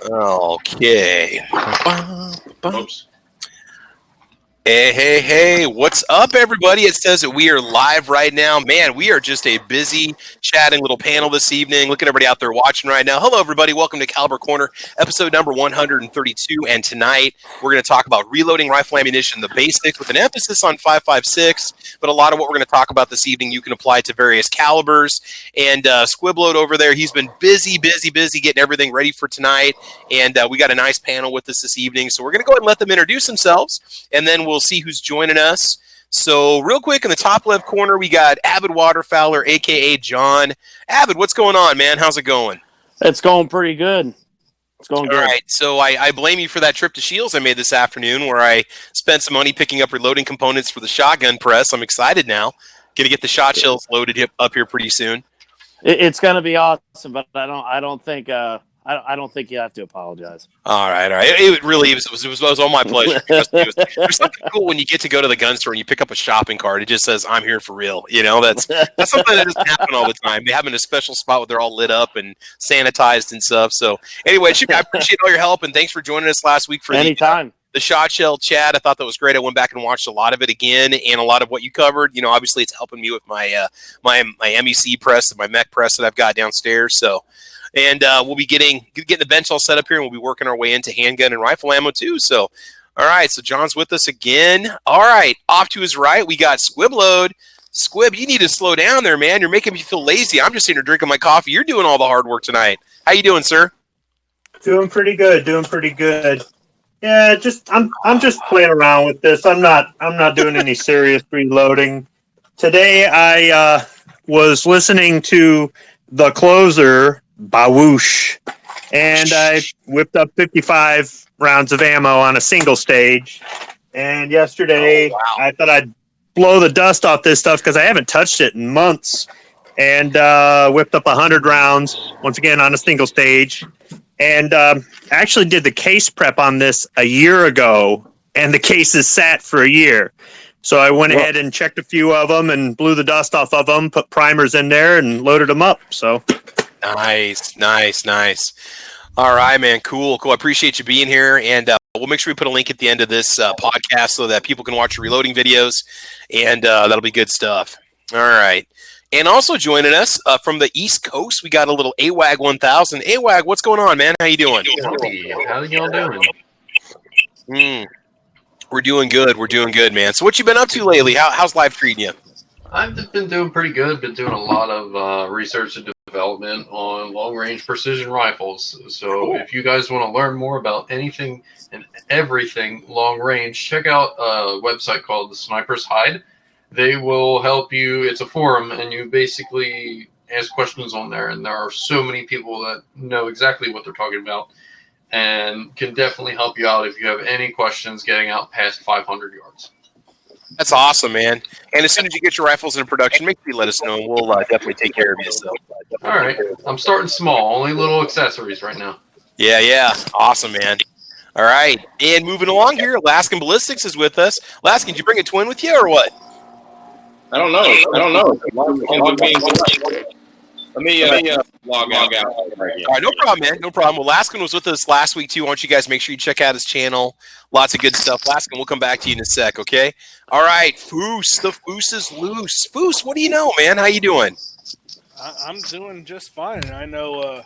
Okay. Oops. Hey, what's up, everybody? It says that we are live right now. Man, we are just a busy, chatting little panel this evening. Look at everybody out there watching right now. Hello, everybody. Welcome to Caliber Corner, episode number 132. And tonight, we're going to talk about reloading rifle ammunition, the basics, with an emphasis on 5.56. But a lot of what we're going to talk about this evening, you can apply to various calibers. And Squibload over there, he's been busy getting everything ready for tonight. And we got a nice panel with us this evening. So we're going to go ahead and let them introduce themselves. And then we'll see who's joining us. So real quick, in the top left corner, we got Avid Waterfowler, a.k.a. John. Avid, what's going on, man? How's it going? It's going pretty good. It's going good. All right, so I blame you for that trip to Shields I made this afternoon where I spent some money picking up reloading components for the shotgun press. I'm excited now. Going to get the shot shells loaded up here pretty soon. It's going to be awesome, but I don't think you have to apologize. All right. It really was all my pleasure. There's something cool when you get to go to the gun store and you pick up a shopping cart. It just says, "I'm here for real." You know, that's something that doesn't happen all the time. They have in a special spot where they're all lit up and sanitized and stuff. So anyway, I appreciate all your help and thanks for joining us last week for anytime. The shot shell chat. I thought that was great. I went back and watched a lot of it again, and a lot of what you covered. You know, obviously it's helping me with my my MEC press and my mech press that I've got downstairs. So. And we'll be getting the bench all set up here, and we'll be working our way into handgun and rifle ammo too. So, all right. So John's with us again. All right. Off to his right, we got Squibload. Squib, you need to slow down there, man. You're making me feel lazy. I'm just sitting here drinking my coffee. You're doing all the hard work tonight. How you doing, sir? Doing pretty good. Yeah, I'm just playing around with this. I'm not doing any serious reloading. Today I was listening to The Closer by Whoosh, and I whipped up 55 rounds of ammo on a single stage. And yesterday, I thought I'd blow the dust off this stuff because I haven't touched it in months, and whipped up 100 rounds once again on a single stage. And actually did the case prep on this a year ago, and the cases sat for a year. So I went ahead and checked a few of them and blew the dust off of them, put primers in there, and loaded them up. So. Nice. All right, man. Cool. I appreciate you being here, and we'll make sure we put a link at the end of this podcast so that people can watch your reloading videos, and that'll be good stuff. All right. And also joining us from the East Coast, we got a little AWAG 1000. AWAG, what's going on, man? How you doing? How y'all doing? We're doing good, man. So what you been up to lately? How's life treating you? I've been doing pretty good. Been doing a lot of research and development on long-range precision rifles. So If you guys want to learn more about anything and everything long-range, check out a website called The Sniper's Hide. They will help you. It's a forum, and you basically ask questions on there. And there are so many people that know exactly what they're talking about and can definitely help you out if you have any questions getting out past 500 yards. That's awesome, man. And as soon as you get your rifles into production, make sure you let us know, and we'll definitely take care of you. So. All right. I'm starting small, only little accessories right now. Yeah. Awesome, man. All right. And moving along here, Alaskan Ballistics is with us. Alaskan, did you bring a twin with you or what? I don't know. Let me log out. All right, no problem, man. No problem. Well, Laskin was with us last week, too. Why don't you guys make sure you check out his channel. Lots of good stuff. Laskin, we'll come back to you in a sec, okay? All right, Foos. The Foos is loose. Foos, what do you know, man? How you doing? I'm doing just fine. I know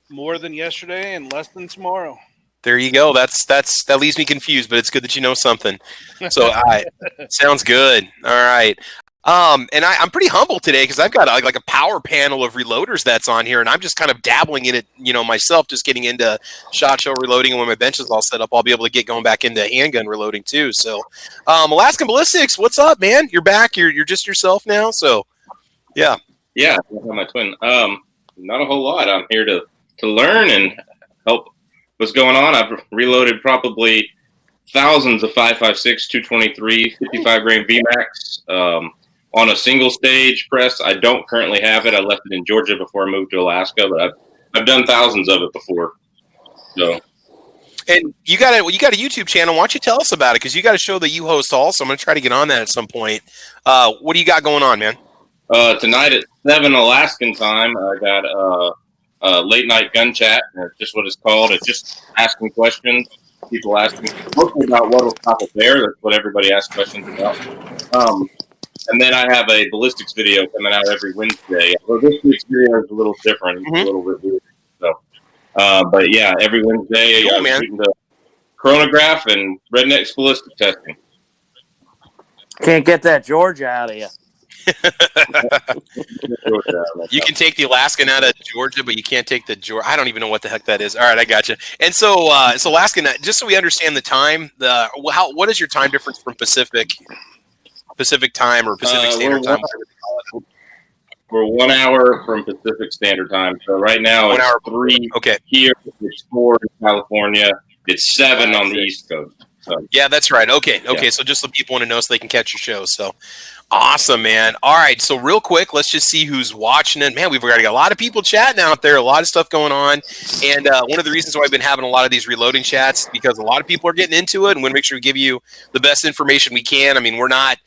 more than yesterday and less than tomorrow. There you go. That leaves me confused, but it's good that you know something. So, sounds good. All right. And I'm pretty humble today because I've got like a power panel of reloaders that's on here, and I'm just kind of dabbling in it, myself, just getting into shot shell reloading. And when my bench is all set up, I'll be able to get going back into handgun reloading too. So, Alaskan Ballistics, what's up, man? You're back. You're just yourself now. So, yeah. Yeah, my twin. Not a whole lot. I'm here to learn and help. What's going on? I've reloaded probably thousands of 5.56, 223, 55 grain VMAX. On a single stage press. I don't currently have it. I left it in Georgia before I moved to Alaska, but I've done thousands of it before. So, and you got a YouTube channel. Why don't you tell us about it? Because you got a show that you host also. I'm going to try to get on that at some point. What do you got going on, man? Tonight at 7 Alaskan time, I got late night gun chat. That's just what it's called. It's just asking questions. People asking mostly about what will stop a bear. That's what everybody asks questions about. And then I have a ballistics video coming out every Wednesday. Well, this week's video is a little different. It's a little bit weird. So, but yeah, every Wednesday Cool, I'm man. shooting the chronograph and redneck ballistic testing. Can't get that Georgia out of you. You can take the Alaskan out of Georgia, but you can't take the Georgia. I don't even know what the heck that is. All right, I got you. And so, so Alaskan, just so we understand the time, what is your time difference from Pacific time or Pacific Standard Time? We're 1 hour from Pacific Standard Time. So right now it's 3 here. It's 4 in California. It's 7 on the East Coast. So. Yeah, that's right. Okay. Yeah. So just so people want to know so they can catch your show. So awesome, man. All right. So real quick, let's just see who's watching it. Man, we've already got a lot of people chatting out there, a lot of stuff going on. And one of the reasons why I've been having a lot of these reloading chats because a lot of people are getting into it and we want to make sure we give you the best information we can. I mean, we're not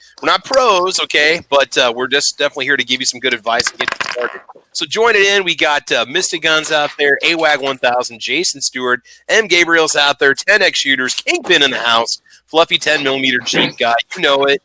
pros, okay, but we're just definitely here to give you some good advice and get you started. So join it in. We got Mystic Guns out there, AWAG 1000, Jason Stewart, M. Gabriel's out there, 10X Shooters, Kingpin in the house, Fluffy 10mm Jeep guy, you know it.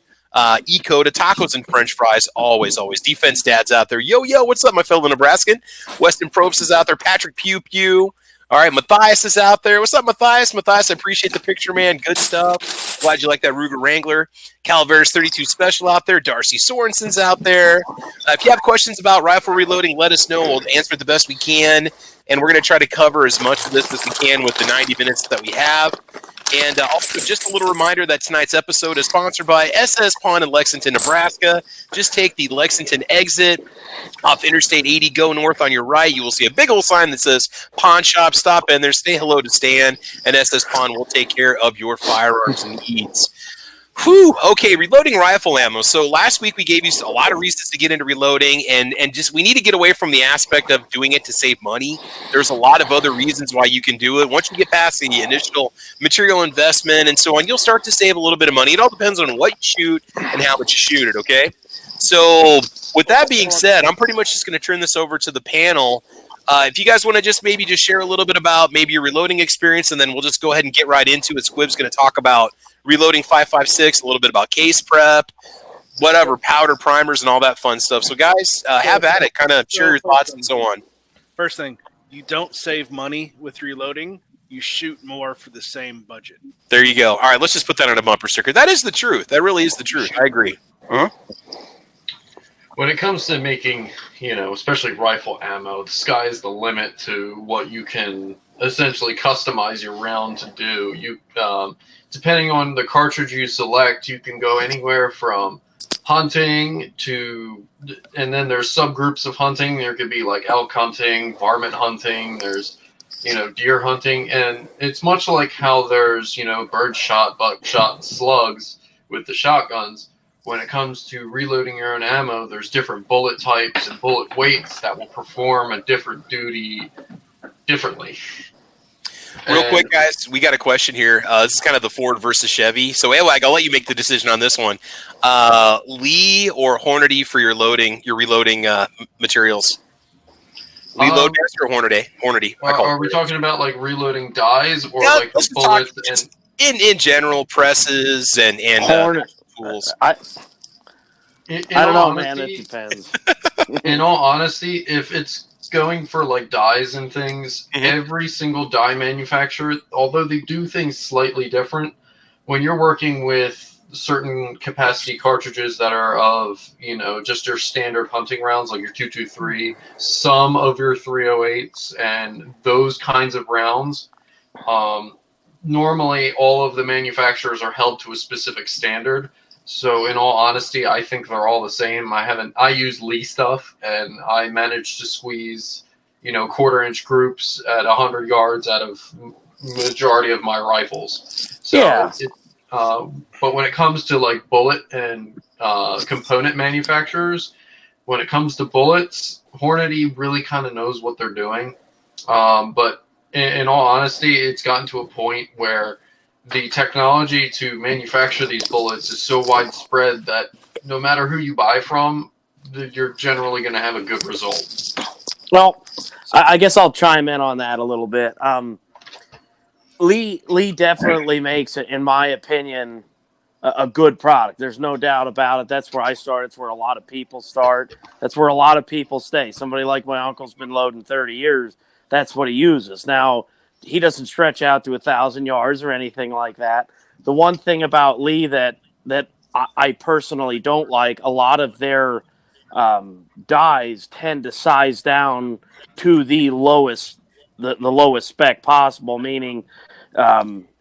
Eco to tacos and French fries, always. Defense Dad's out there. Yo, what's up, my fellow Nebraskan? Weston Probst is out there. Patrick Pew Pew. All right, Matthias is out there. What's up, Matthias? Matthias, I appreciate the picture, man. Good stuff. Glad you like that Ruger Wrangler. Calaveras 32 Special out there. Darcy Sorensen's out there. If you have questions about rifle reloading, let us know. We'll answer the best we can. And we're going to try to cover as much of this as we can with the 90 minutes that we have. And also, just a little reminder that tonight's episode is sponsored by SS Pawn in Lexington, Nebraska. Just take the Lexington exit off Interstate 80, go north on your right. You will see a big old sign that says Pawn Shop. Stop in there, say hello to Stan, and SS Pawn will take care of your firearms needs. Whew. Okay, reloading rifle ammo. So last week we gave you a lot of reasons to get into reloading, and just we need to get away from the aspect of doing it to save money. There's a lot of other reasons why you can do it. Once you get past the initial material investment and so on, you'll start to save a little bit of money. It all depends on what you shoot and how much you shoot it, okay? So with that being said, I'm pretty much just going to turn this over to the panel. If you guys want to just share a little bit about maybe your reloading experience, and then we'll just go ahead and get right into it. Squib's going to talk about reloading 5.56, a little bit about case prep, whatever, powder primers and all that fun stuff. So guys, have at it. Kind of share your thoughts and so on. First thing, you don't save money with reloading. You shoot more for the same budget. There you go. All right, let's just put that on a bumper sticker. That is the truth. That really is the truth. I agree. Uh-huh. When it comes to making, especially rifle ammo, the sky's the limit to what you can essentially customize your round to do. You, depending on the cartridge you select, you can go anywhere from hunting to, and then there's subgroups of hunting. There could be like elk hunting, varmint hunting. There's, deer hunting, and it's much like how there's, bird shot, buckshot, slugs with the shotguns. When it comes to reloading your own ammo, there's different bullet types and bullet weights that will perform a different duty differently. Real quick, guys, we got a question here. This is kind of the Ford versus Chevy. So, AWAG, I'll let you make the decision on this one. Lee or Hornady for your reloading materials? Lee Loadmaster or Hornady? Hornady. Are we talking about like reloading dies or like the bullets? In general, presses and tools. I don't know, man. It depends. In all honesty, if it's going for like dies and things, every single die manufacturer, although they do things slightly different, when you're working with certain capacity cartridges that are of, just your standard hunting rounds, like your 223, some of your 308s, and those kinds of rounds, normally all of the manufacturers are held to a specific standard. So in all honesty, I think they're all the same. I use Lee stuff, and I managed to squeeze, 1/4-inch groups at 100 yards out of majority of my rifles. So yeah. But when it comes to like bullet and component manufacturers, when it comes to bullets, Hornady really kind of knows what they're doing. But in all honesty, it's gotten to a point where the technology to manufacture these bullets is so widespread that no matter who you buy from, you're generally going to have a good result. Well, I guess I'll chime in on that a little bit. Lee definitely makes it, in my opinion, a good product. There's no doubt about it. That's where I started. It's where a lot of people start. That's where a lot of people stay. Somebody like my uncle's been loading 30 years. That's what he uses. Now, he doesn't stretch out to 1,000 yards or anything like that. The one thing about Lee that I personally don't like, a lot of their dies tend to size down to the lowest spec possible, meaning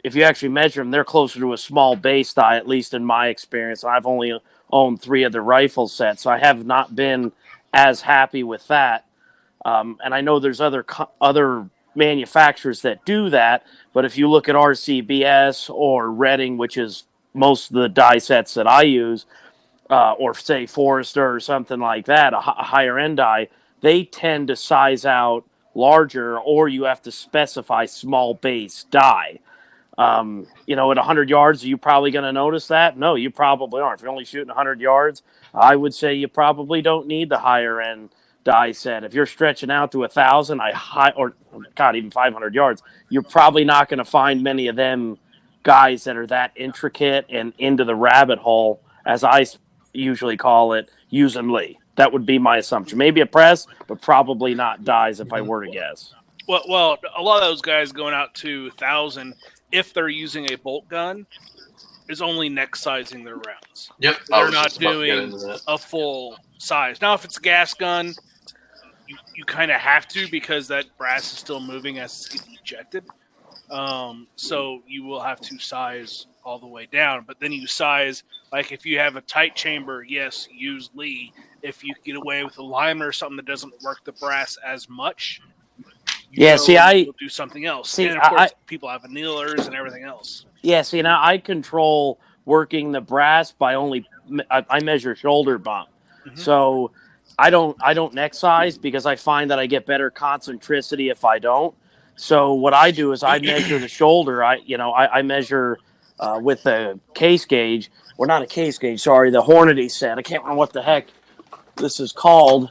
if you actually measure them, they're closer to a small base die, at least in my experience. I've only owned 3 of the rifle sets, so I have not been as happy with that. And I know there's other manufacturers that do that, but if you look at RCBS or Redding, which is most of the die sets that I use, or say Forester or something like that, a higher end die, they tend to size out larger, or you have to specify small base die. At 100 yards, are you probably going to notice that? No, you probably aren't. If you're only shooting 100 yards, I would say you probably don't need the higher end die set. If you're stretching out to 1,000, even 500 yards, you're probably not going to find many of them guys that are that intricate and into the rabbit hole, as I usually call it, using Lee. That would be my assumption. Maybe a press, but probably not dies if I were to guess. Well, a lot of those guys going out to 1,000, if they're using a bolt gun, is only neck sizing their rounds. Yep, They're not doing a full size. Now, if it's a gas gun, you kind of have to, because that brass is still moving as it's getting ejected. So you will have to size all the way down. But then you size, like if you have a tight chamber, yes, use Lee. If you get away with a Lima or something that doesn't work the brass as much, you'll do something else. And of course, people have annealers and everything else. Yeah, now I control working the brass by I measure shoulder bump. Mm-hmm. So I don't neck size, because I find that I get better concentricity if I don't. So what I do is I measure the shoulder. I measure with the case gauge, or not a case gauge, sorry, the Hornady set. I can't remember what the heck this is called.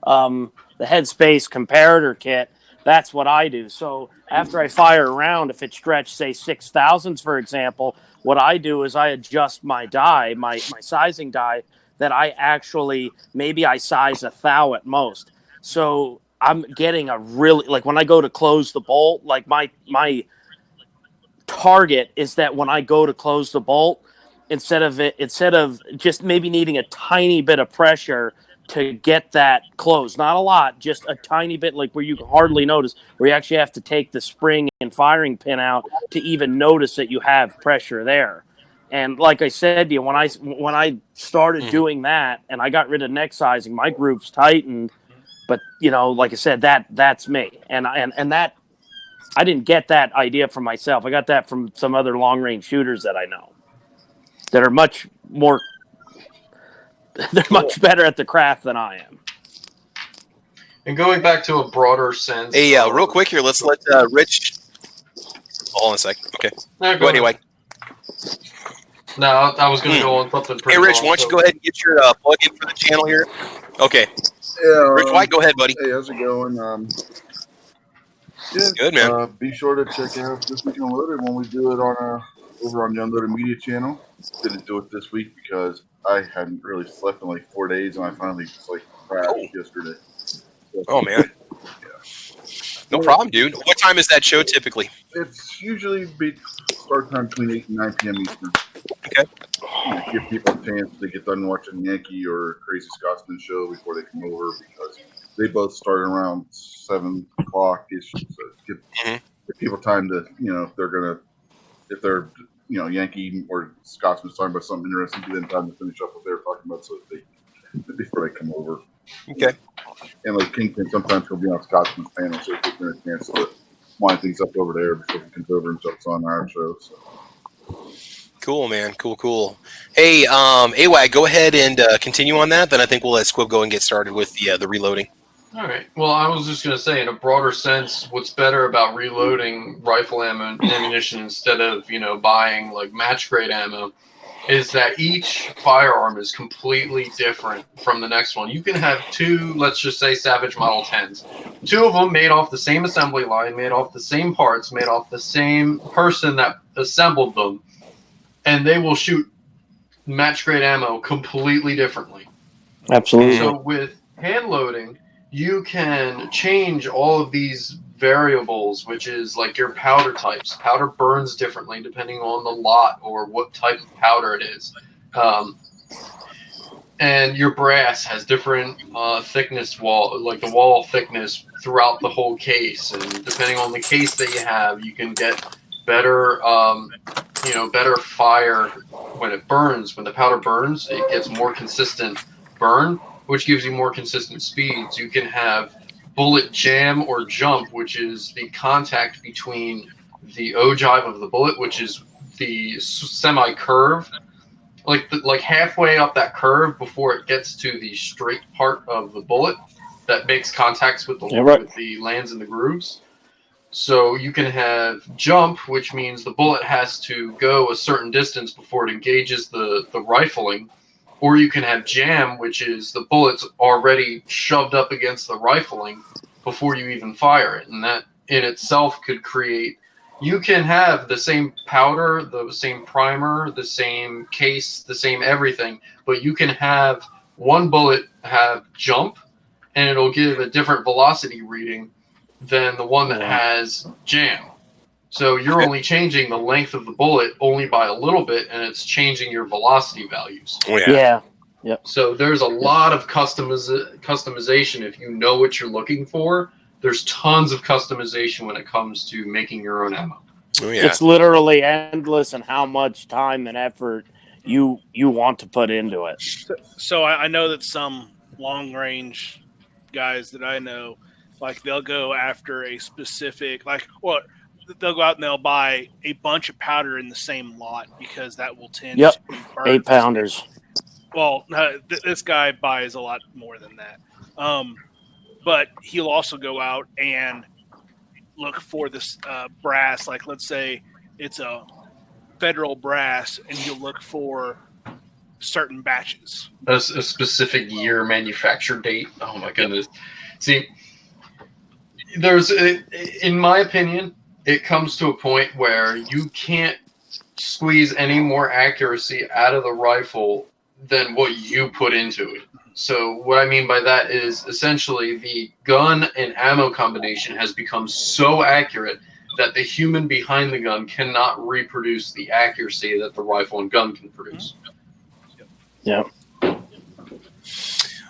The Headspace comparator kit. That's what I do. So after I fire a round, if it stretched, say, 6,000s, for example, what I do is I adjust my die, my sizing die, that I actually, maybe I size a thou at most. So I'm getting a really, like when I go to close the bolt, like my target is that when I go to close the bolt, instead of just maybe needing a tiny bit of pressure to get that closed, not a lot, just a tiny bit, like where you can hardly notice, where you actually have to take the spring and firing pin out to even notice that you have pressure there. And like I said to you, when I started doing that and I got rid of neck sizing, my groups tightened. But like I said, that's me, and that I didn't get that idea from myself. I got that from some other long range shooters that I know that are much more. They're much better at the craft than I am. And going back to a broader sense. Hey, real quick here, let's let Rich. Hold on a sec. Okay. No, go anyway. No, I was going to go on something pretty. Hey, Rich, why don't you go ahead and get your plug in for the channel here? Okay. Yeah, Rich White, go ahead, buddy. Hey, how's it going? Good, man. Be sure to check out This Week Unloaded when we do it on over on the Unloaded Media channel. Didn't do it this week because I hadn't really slept in like 4 days, and I finally crashed yesterday. So, man. Yeah. No problem, dude. What time is that show typically? It's usually start time between 8 and 9 p.m. Eastern. Okay. Give people a chance to get done watching Yankee or Crazy Scotsman show before they come over, because they both start around 7 o'clock-ish. So give people time to, if they're Yankee or Scotsman's talking about something interesting, give them time to finish up what they're talking about before they come over. Okay. And like Kingpin, sometimes he'll be on Scotsman's panel, so it gives them a chance to wind things up over there before he comes over and jumps on our show. So. Cool, man. Cool. Hey, AWAG, go ahead and continue on that. Then I think we'll let Squib go and get started with the reloading. All right. Well, I was just going to say, in a broader sense, what's better about reloading rifle ammunition instead of, buying like match grade ammo is that each firearm is completely different from the next one. You can have two, let's just say, Savage Model 10s. Two of them made off the same assembly line, made off the same parts, made off the same person that assembled them, and they will shoot match-grade ammo completely differently. Absolutely. So with hand loading, you can change all of these variables, which is like your powder types. Powder burns differently depending on the lot or what type of powder it is. And your brass has different thickness wall, like the wall thickness throughout the whole case. And depending on the case that you have, you can get better, better fire when it burns. When the powder burns, it gets more consistent burn, which gives you more consistent speeds. You can have bullet jam or jump, which is the contact between the ogive of the bullet, which is the semi-curve, like halfway up that curve before it gets to the straight part of the bullet that makes contacts with with the lands and the grooves. So you can have jump, which means the bullet has to go a certain distance before it engages the rifling. Or you can have jam, which is the bullet's already shoved up against the rifling before you even fire it. And that in itself could create... You can have the same powder, the same primer, the same case, the same everything, but you can have one bullet have jump, and it'll give a different velocity reading than the one that has jam. So you're only changing the length of the bullet only by a little bit, and it's changing your velocity values. Oh, yeah. Yep. So there's a lot of customization if you know what you're looking for. There's tons of customization when it comes to making your own ammo. Oh, yeah. It's literally endless in how much time and effort you want to put into it. So I know that some long-range guys that I know, like they'll go after a specific, they'll go out and they'll buy a bunch of powder in the same lot because that will tend to burn. 8-pounders. Well, this guy buys a lot more than that. But he'll also go out and look for this brass. Like, let's say it's a federal brass, and he'll look for certain batches. A specific year manufacture date. Oh, my goodness. See, in my opinion, it comes to a point where you can't squeeze any more accuracy out of the rifle than what you put into it. So what I mean by that is essentially the gun and ammo combination has become so accurate that the human behind the gun cannot reproduce the accuracy that the rifle and gun can produce. Yeah.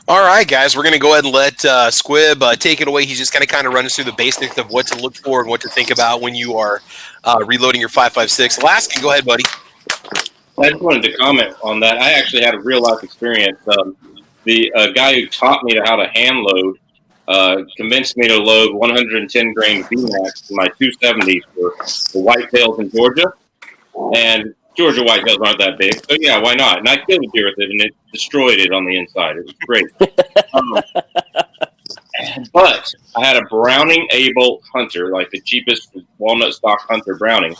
All right, guys, we're going to go ahead and let Squib take it away. He's just going to kind of run us through the basics of what to look for and what to think about when you are reloading your 5.56. Alaskan, go ahead, buddy. I just wanted to comment on that. I actually had a real-life experience. The guy who taught me how to hand load convinced me to load 110 grain VMAX in my 270 for the whitetails in Georgia. And Georgia whitetails aren't that big, so yeah, why not? And I killed a deer with it, and it destroyed it on the inside. It was great. But I had a Browning A-Bolt Hunter, like the cheapest walnut stock Hunter Browning.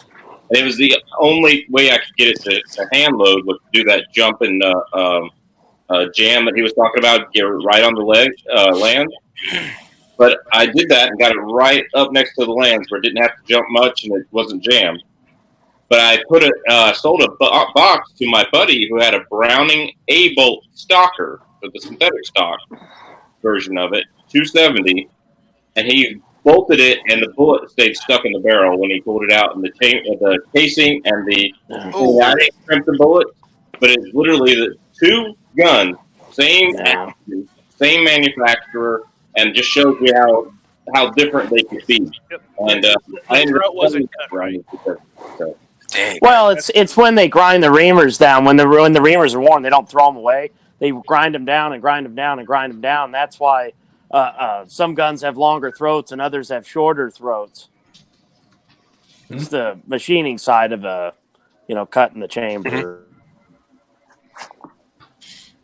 And it was the only way I could get it to hand load was to do that jump and jam that he was talking about, get it right on the land. But I did that and got it right up next to the lands where it didn't have to jump much and it wasn't jammed. But I sold a box to my buddy who had a Browning A-Bolt Stalker, with the synthetic stock version of it, 270, and he bolted it, and the bullet stayed stuck in the barrel when he pulled it out, and the casing and the I didn't crimp the bullet, but it's literally the two guns, same manufacturer, and just shows you how different they could be. Yep. And I ended up wasn't cut right. Dang. Well, it's when they grind the reamers down. When the reamers are worn, they don't throw them away. They grind them down and grind them down and grind them down. That's why some guns have longer throats and others have shorter throats. Mm-hmm. It's the machining side of cutting the chamber. Mm-hmm.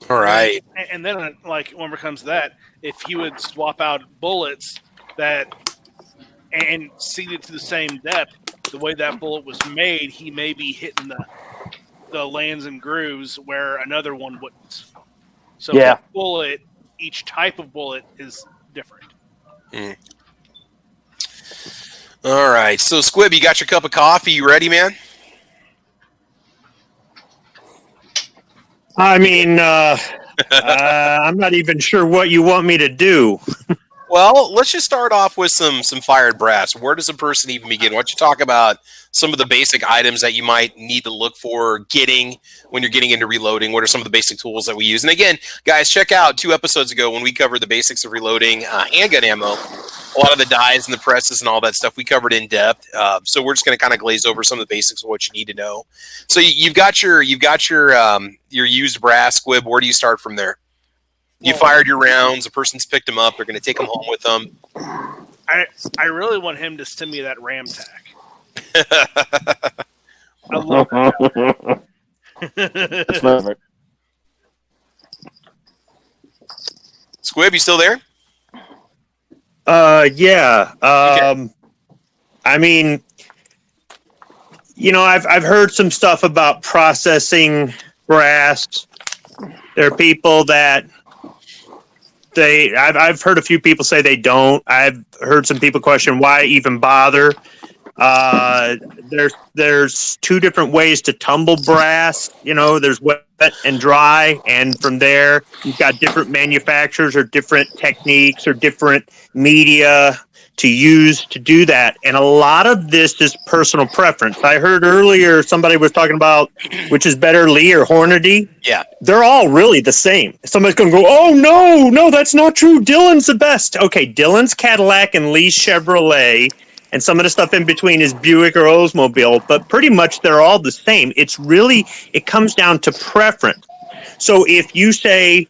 All right. And then, like, when it comes to that, if he would swap out bullets and seat it to the same depth, the way that bullet was made, he may be hitting the lands and grooves where another one wouldn't. So Yeah. each type of bullet is different. Mm. All right. So, Squib, you got your cup of coffee. You ready, man? I mean, I'm not even sure what you want me to do. Well, let's just start off with some fired brass. Where does a person even begin? Why don't you talk about some of the basic items that you might need to look for getting when you're getting into reloading? What are some of the basic tools that we use? And again, guys, check out 2 episodes ago when we covered the basics of reloading handgun ammo. A lot of the dies and the presses and all that stuff we covered in depth. So we're just going to kind of glaze over some of the basics of what you need to know. So you've got your used brass, Squib. Where do you start from there? You fired your rounds. A person's picked them up. They're going to take them home with them. I really want him to send me that RAM tack. I love that. That's my favorite. Squib, you still there? Yeah. Okay. I mean, I've heard some stuff about processing brass. There are people that I've heard a few people say they don't. I've heard some people question why even bother. There's 2 different ways to tumble brass. There's wet and dry, and from there you've got different manufacturers or different techniques or different media to use to do that. And a lot of this is personal preference. I heard earlier somebody was talking about which is better, Lee or Hornady. Yeah. They're all really the same. Somebody's going to go, oh, no, that's not true. Dylan's the best. Okay, Dylan's Cadillac and Lee's Chevrolet, and some of the stuff in between is Buick or Oldsmobile, but pretty much they're all the same. It comes down to preference. So if you say,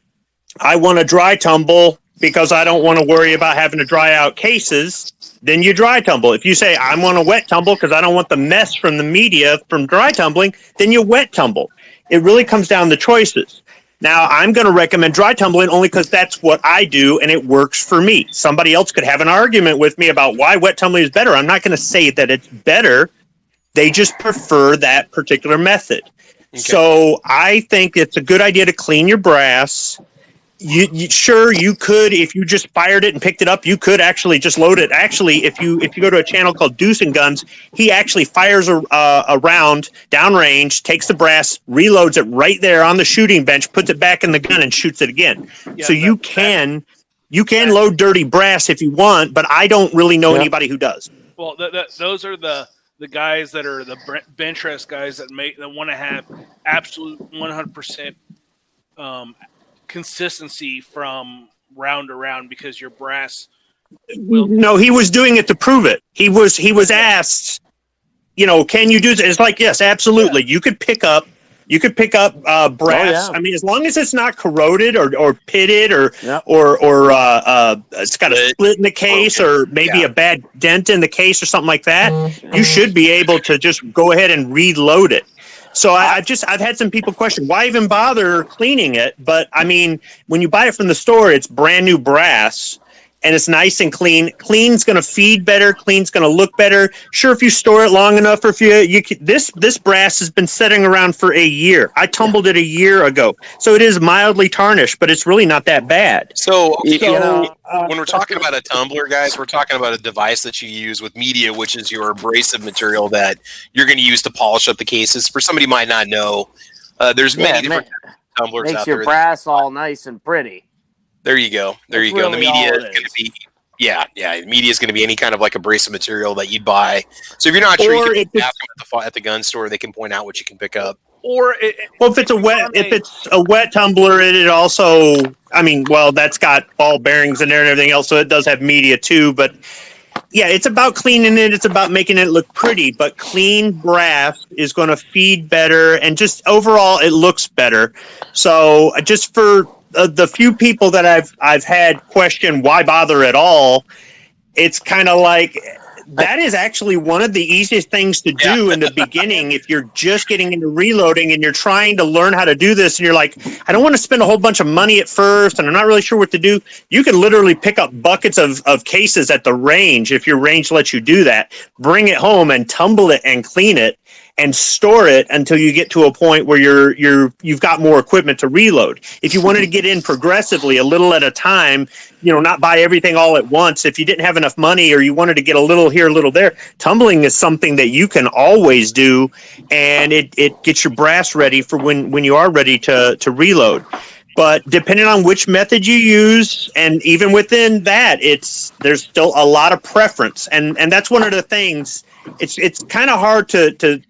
I want a dry tumble because I don't want to worry about having to dry out cases, then you dry tumble. If you say, I want a wet tumble because I don't want the mess from the media from dry tumbling, then you wet tumble. It really comes down to choices. Now, I'm going to recommend dry tumbling only because that's what I do and it works for me. Somebody else could have an argument with me about why wet tumbling is better. I'm not going to say that it's better. They just prefer that particular method. Okay. So I think it's a good idea to clean your brass. Sure, you could, if you just fired it and picked it up, you could actually just load it. Actually, if you go to a channel called Deuce and Guns, he actually fires a round downrange, takes the brass, reloads it right there on the shooting bench, puts it back in the gun, and shoots it again. Yeah, so you can load dirty brass if you want, but I don't really know anybody who does. Well, those are the guys that are the bench rest guys that want to have absolute 100%. Consistency from round to round because your brass will. No, he was doing it to prove it. He was asked, can you do this? It's like, yes, absolutely. Yeah. You could pick up brass. Oh, yeah. I mean, as long as it's not corroded or pitted or it's got a split in the case or maybe a bad dent in the case or something like that, you should be able to just go ahead and reload it. So I've had some people question why even bother cleaning it, but I mean when you buy it from the store, it's brand new brass and it's nice and clean. Clean's going to feed better. Clean's going to look better. Sure, if you store it long enough, or if this brass has been sitting around for a year. I tumbled it a year ago, so it is mildly tarnished, but it's really not that bad. So when we're talking about a tumbler, guys, we're talking about a device that you use with media, which is your abrasive material that you're going to use to polish up the cases. For somebody who might not know, there's many different tumblers out there. Makes your brass all nice and pretty. There you go. There you go. And the media is going to be, media is going to be any kind of like abrasive material that you'd buy. So if you're not sure, you can ask them at the gun store. They can point out what you can pick up. If it's a wet tumbler, it also, that's got ball bearings in there and everything else, so it does have media too. But yeah, it's about cleaning it. It's about making it look pretty. But clean brass is going to feed better, and just overall, it looks better. So just for the few people that I've had question why bother at all, it's kind of like that is actually one of the easiest things to do in the beginning if you're just getting into reloading and you're trying to learn how to do this and you're like, I don't want to spend a whole bunch of money at first and I'm not really sure what to do. You can literally pick up buckets of cases at the range if your range lets you do that, bring it home and tumble it and clean it. and store it until you get to a point where you've got more equipment to reload. If you wanted to get in progressively, a little at a time, not buy everything all at once. If you didn't have enough money or you wanted to get a little here, a little there, tumbling is something that you can always do, and it gets your brass ready for when you are ready to reload. But depending on which method you use, and even within that, there's still a lot of preference, and that's one of the things. It's kind of hard to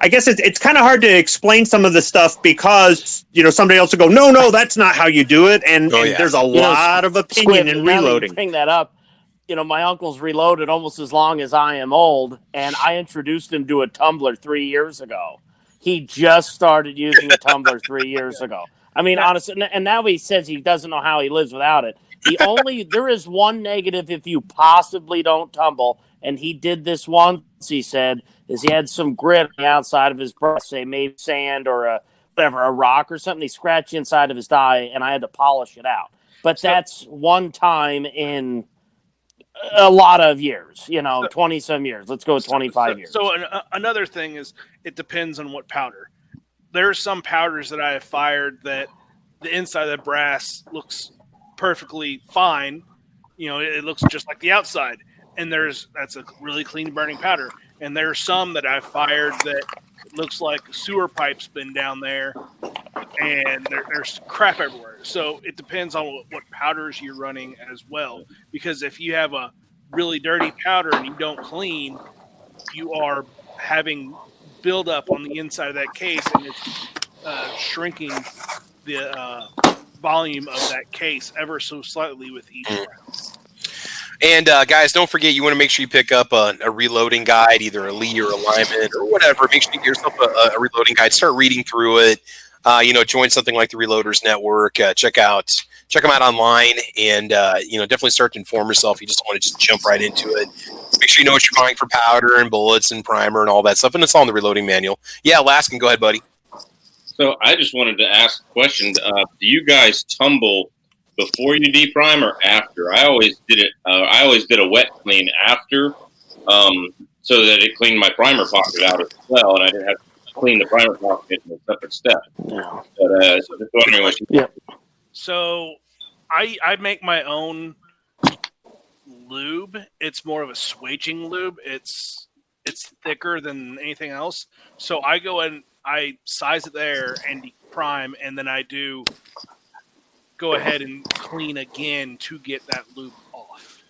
I guess it's kind of hard to explain some of the stuff because somebody else will go, no, that's not how you do it, and there's a lot of opinion in reloading. Bring that up. My uncle's reloaded almost as long as I am old, and I introduced him to a tumbler 3 years ago. He just started using a tumbler 3 years ago. I mean, honestly, and now he says he doesn't know how he lives without it. There is one negative if you possibly don't tumble, and he did this once, he said, is he had some grit on the outside of his breast, say maybe sand or a rock or something. He scratched the inside of his thigh, and I had to polish it out. But that's one time in a lot of years, 20-some years. Let's go with 25 years. So another thing is it depends on what powder. There are some powders that I have fired that the inside of the brass looks perfectly fine. It looks just like the outside. And that's a really clean burning powder. And there are some that I've fired that looks like sewer pipes been down there and there's crap everywhere. So it depends on what powders you're running as well. Because if you have a really dirty powder and you don't clean, you are having buildup on the inside of that case, and it's shrinking the volume of that case ever so slightly with each round. And guys, don't forget, you want to make sure you pick up a reloading guide, either a Lee or a Lyman or whatever. Make sure you get yourself a reloading guide. Start reading through it. Join something like the Reloaders Network. Check them out online, and definitely start to inform yourself. You just don't want to just jump right into it. Make sure you know what you're buying for powder and bullets and primer and all that stuff, and it's all in the reloading manual. Yeah, Laskin, go ahead, buddy. So I just wanted to ask a question. Do you guys tumble before you deprime or after? I always did it. I always did a wet clean after, so that it cleaned my primer pocket out as well, and I didn't have to clean the primer pocket in a separate step. Yeah. But just wondering what you. Yep. So I make my own lube. It's more of a swaging lube. It's thicker than anything else. So I go and I size it there and prime, and then I do go ahead and clean again to get that lube off.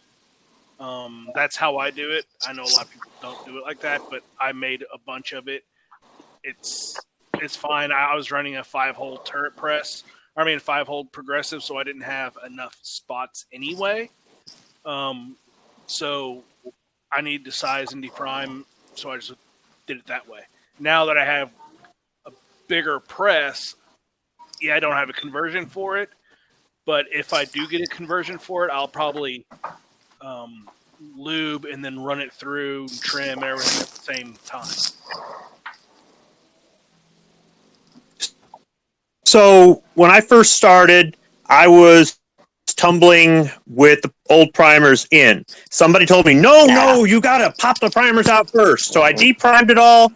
That's how I do it. I know a lot of people don't do it like that, but I made a bunch of it. It's fine. I was running a 5-hole turret press. 5-hole progressive, so I didn't have enough spots anyway. So I need to size and deprime, so I just did it that way. Now that I have a bigger press, I don't have a conversion for it, but if I do get a conversion for it, I'll probably lube and then run it through, trim, everything at the same time. So when I first started, I was tumbling with the old primers in. Somebody told me, no, you got to pop the primers out first. So I deprimed it all,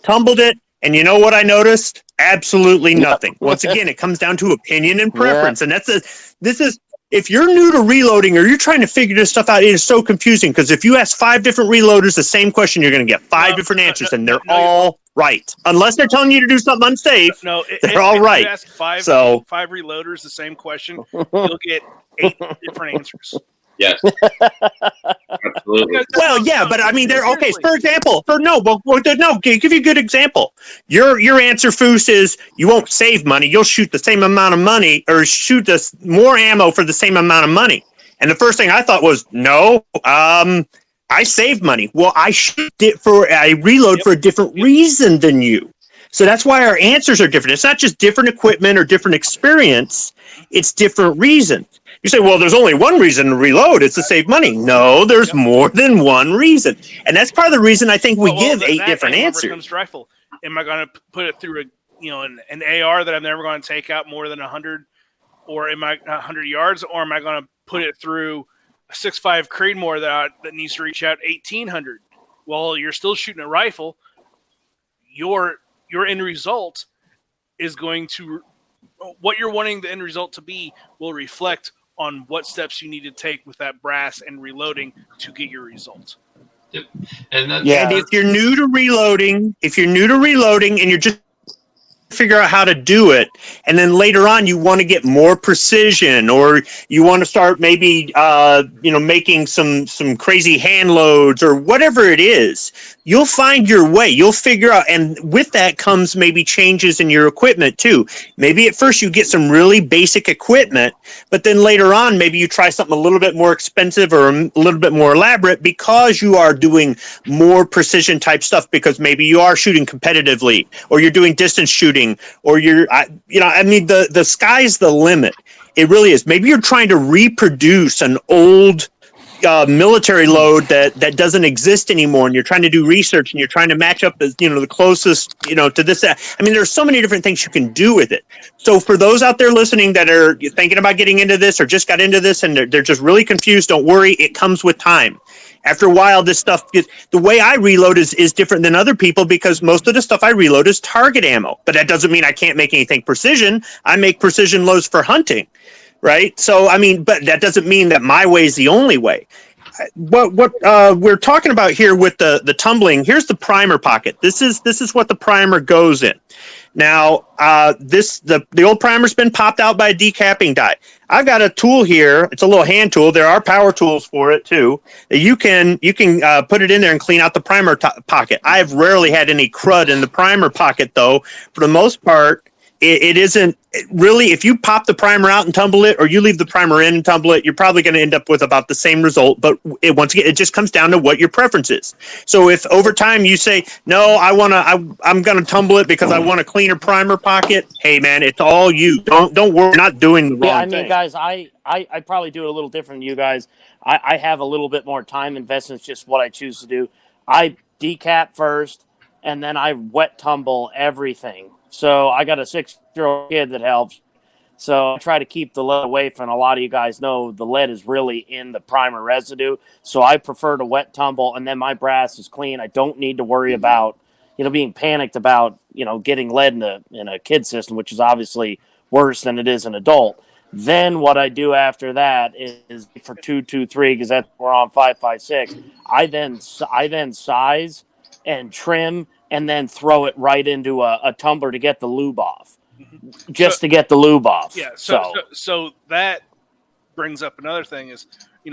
tumbled it, and you know what I noticed? Absolutely nothing. Once again, it comes down to opinion and preference. And if you're new to reloading or you're trying to figure this stuff out, it is so confusing because if you ask 5 different reloaders the same question, you're going to get 5 different answers, and they're all right. Unless they're telling you to do something unsafe, they're all right. If you ask five reloaders the same question, you'll get 8 different answers. Yes. Absolutely. Well, yeah, but I mean, they're okay. For example, give you a good example. Your answer, Foos, is you won't save money. You'll shoot the same amount of money or shoot more ammo for the same amount of money. And the first thing I thought was, no, I save money. Well, I reload for a different reason than you. So that's why our answers are different. It's not just different equipment or different experience. It's different reasons. You say, well, there's only one reason to reload. It's to save money. No, there's more than one reason. And that's part of the reason I think we give 8 different answers. Comes to rifle. Am I going to put it through an AR that I'm never going to take out more than 100, or am I 100 yards, or am I going to put it through a 6.5 Creedmoor that needs to reach out 1,800? Well, you're still shooting a rifle. your end result is going to, what you're wanting the end result to be will reflect on what steps you need to take with that brass and reloading to get your result. Yep. And that's, And if you're new to reloading, and you're just figure out how to do it, and then later on you want to get more precision, or you want to start maybe making some crazy hand loads or whatever it is, you'll find your way. You'll figure out, and with that comes maybe changes in your equipment too. Maybe at first you get some really basic equipment, but then later on maybe you try something a little bit more expensive or a little bit more elaborate because you are doing more precision type stuff, because maybe you are shooting competitively, or you're doing distance shooting, or the sky's the limit. It really is. Maybe you're trying to reproduce an old military load that doesn't exist anymore, and you're trying to do research, and you're trying to match up the closest to this. There's so many different things you can do with it. So for those out there listening that are thinking about getting into this or just got into this and they're just really confused, don't worry, it comes with time. After a while, this stuff gets, the way I reload is different than other people, because most of the stuff I reload is target ammo. But that doesn't mean I can't make anything precision. I make precision loads for hunting, right? So, but that doesn't mean that my way is the only way. What we're talking about here with the tumbling, here's the primer pocket. This is what the primer goes in. Now, the old primer's been popped out by a decapping die. I've got a tool here. It's a little hand tool. There are power tools for it too. You can put it in there and clean out the primer pocket. I've rarely had any crud in the primer pocket though. For the most part, it isn't really. If you pop the primer out and tumble it, or you leave the primer in and tumble it, you're probably going to end up with about the same result. But once again, it just comes down to what your preference is. So if over time you say, no, I'm going to tumble it because I want a cleaner primer pocket, hey man, it's all you. Don't worry, you're not doing the wrong thing. Guys, I probably do it a little different than you guys. I have a little bit more time invested. It's just what I choose to do. I decap first, and then I wet tumble everything. So I got a 6-year-old kid that helps. So I try to keep the lead away from. A lot of you guys know the lead is really in the primer residue. So I prefer to wet tumble, and then my brass is clean. I don't need to worry about, being panicked about, getting lead in a kid system, which is obviously worse than it is an adult. Then what I do after that is for 223, because that's we're on 556. I then size and trim, and then throw it right into a tumbler to get the lube off, to get the lube off. Yeah. So that brings up another thing is, you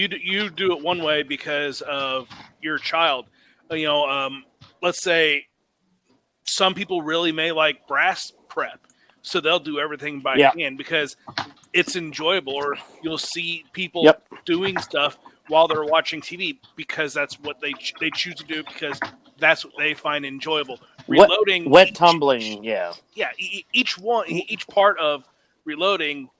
do it one way because of your child. Let's say some people really may like brass prep, so they'll do everything by hand because it's enjoyable, or you'll see people doing stuff while they're watching TV because that's what they choose to do, because that's what they find enjoyable. Reloading, wet tumbling, each part of reloading,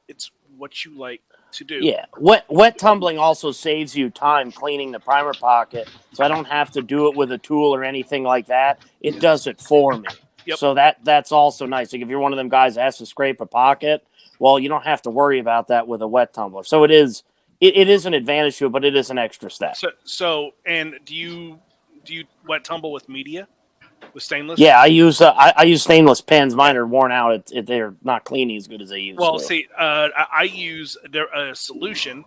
it's what you like to do. Yeah, wet tumbling also saves you time cleaning the primer pocket, so I don't have to do it with a tool or anything like that. It does it for me. Yep. So that's also nice. Like if you're one of them guys that has to scrape a pocket, well, you don't have to worry about that with a wet tumbler. So it is an advantage to it, but it is an extra step. So and do you wet tumble with media, with stainless? Yeah, I use stainless pens. Mine are worn out. They're not cleaning as good as they used to. Well, see, I use a solution,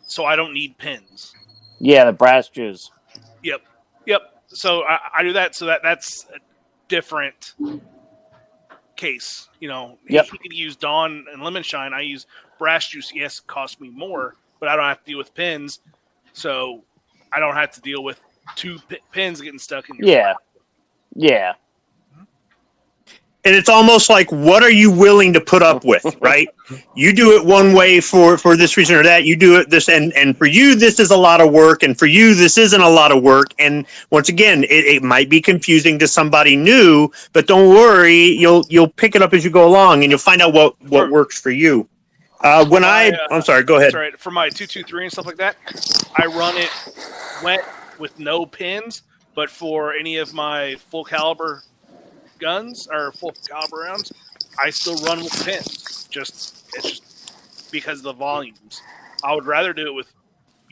so I don't need pins. Yeah, the brass juice. Yep. So I do that. So that's a different case. He could use Dawn and Lemon Shine. I use brass juice. Yes, it costs me more, but I don't have to deal with pins, so I don't have to deal with two pins getting stuck in your pocket. Yeah. And it's almost like, what are you willing to put up with, right? You do it one way for this reason or that. You do it this, and for you, this is a lot of work, and for you, this isn't a lot of work. And once again, it might be confusing to somebody new, but don't worry, you'll pick it up as you go along, and you'll find out what works for you. I'm sorry, go ahead. That's right. For my 223 and stuff like that, I run it wet with no pins, but for any of my full caliber guns or full caliber rounds, I still run with pins. It's just because of the volumes. I would rather do it with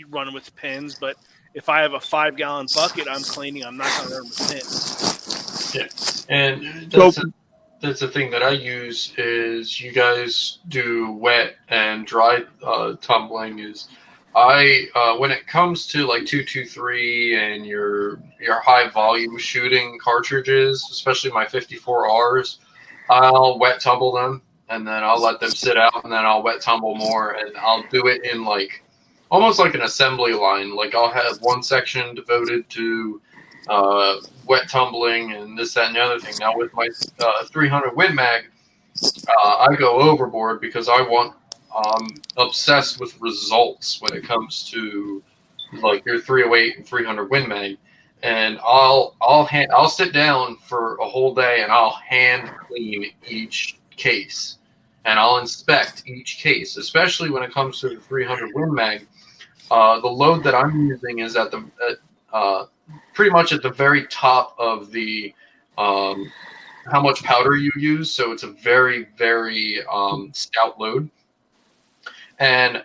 run with pins, but if I have a 5-gallon bucket, I'm cleaning. I'm not going to earn a pin. Yeah, and So- that's the thing that I use is you guys do wet and dry tumbling. Is I when it comes to like 223 and your high volume shooting cartridges, especially my 54Rs, I'll wet tumble them and then I'll let them sit out and then I'll wet tumble more and I'll do it in like almost like an assembly line. Like I'll have one section devoted to wet tumbling and this, that, and the other thing. Now with my 300 Win Mag, I go overboard because I'm obsessed with results when it comes to like your 308 and 300 Win Mag, and I'll sit down for a whole day and I'll hand clean each case and I'll inspect each case, especially when it comes to the 300 Win Mag. The load that I'm using is at pretty much at the very top of the how much powder you use. So it's a very, very stout load. And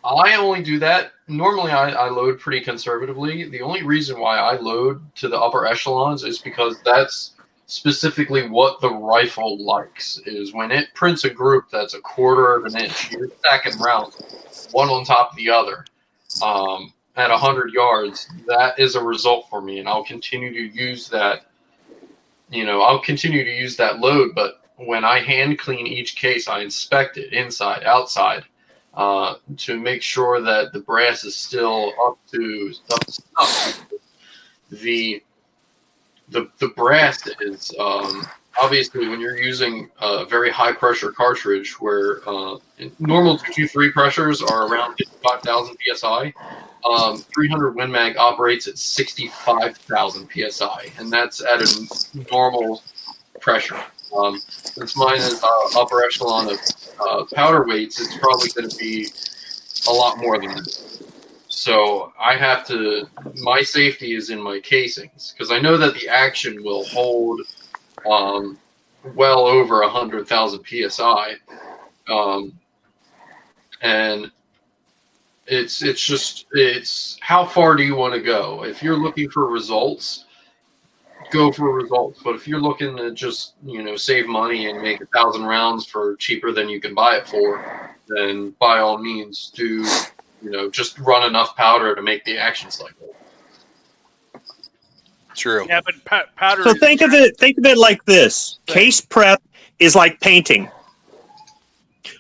I only do that. Normally I load pretty conservatively. The only reason why I load to the upper echelons is because that's specifically what the rifle likes, is when it prints a group that's 1/4 of an inch, you're stacking rounds one on top of the other. At 100 yards, that is a result for me, and I'll continue to use that. I'll continue to use that load, but when I hand clean each case, I inspect it inside, outside, to make sure that the brass is still up to snuff. The brass is obviously when you're using a very high pressure cartridge, where normal 223 pressures are around 55,000 psi. 300 Win Mag operates at 65,000 psi, and that's at a normal pressure. Since mine is upper echelon of powder weights, it's probably going to be a lot more than that. So I have to. My safety is in my casings because I know that the action will hold well over 100,000 psi, and it's how far do you want to go? If you're looking for results, go for results. But if you're looking to just save money and make 1,000 rounds for cheaper than you can buy it for, then by all means do just run enough powder to make the action cycle. True. Yeah, but powder. So think of it like this: case prep is like painting.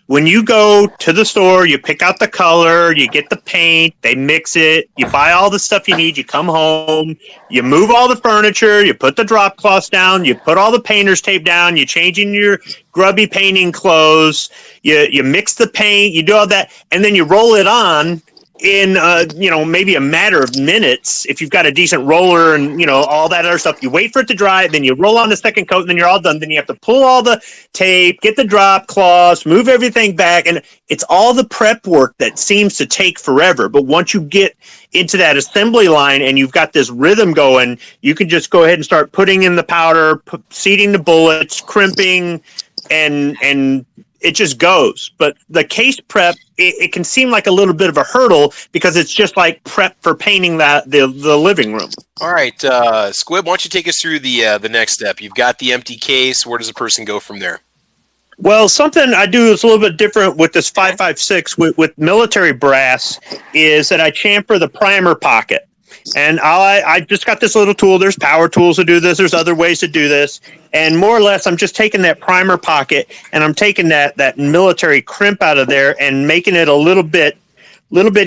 When you go to the store, you pick out the color, you get the paint, they mix it, you buy all the stuff you need, you come home, you move all the furniture, you put the drop cloths down, you put all the painter's tape down, you change in your grubby painting clothes, you mix the paint, you do all that, and then you roll it on in maybe a matter of minutes. If you've got a decent roller and all that other stuff, you wait for it to dry, then you roll on the second coat, and then you're all done. Then you have to pull all the tape, get the drop cloths, move everything back, and it's all the prep work that seems to take forever. But once you get into that assembly line and you've got this rhythm going, you can just go ahead and start putting in the powder, seating the bullets, crimping, and it just goes. But the case prep, it can seem like a little bit of a hurdle because it's just like prep for painting the living room. All right, Squib, why don't you take us through the next step? You've got the empty case. Where does a person go from there? Well, something I do is a little bit different with this 5.56 with military brass is that I chamfer the primer pocket. And I just got this little tool. There's power tools to do this. There's other ways to do this. And more or less, I'm just taking that primer pocket and I'm taking that military crimp out of there and making it a little bit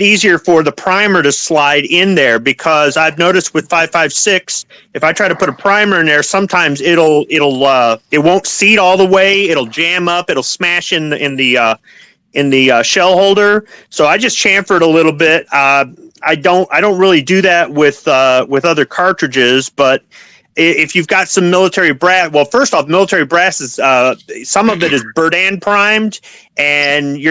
easier for the primer to slide in there, because I've noticed with 5.56, if I try to put a primer in there, sometimes it won't seat all the way. It'll jam up. It'll smash in the shell holder. So I just chamfered a little bit. I don't really do that with other cartridges, but if you've got some military brass, well, first off, military brass is some of it is Berdan primed, and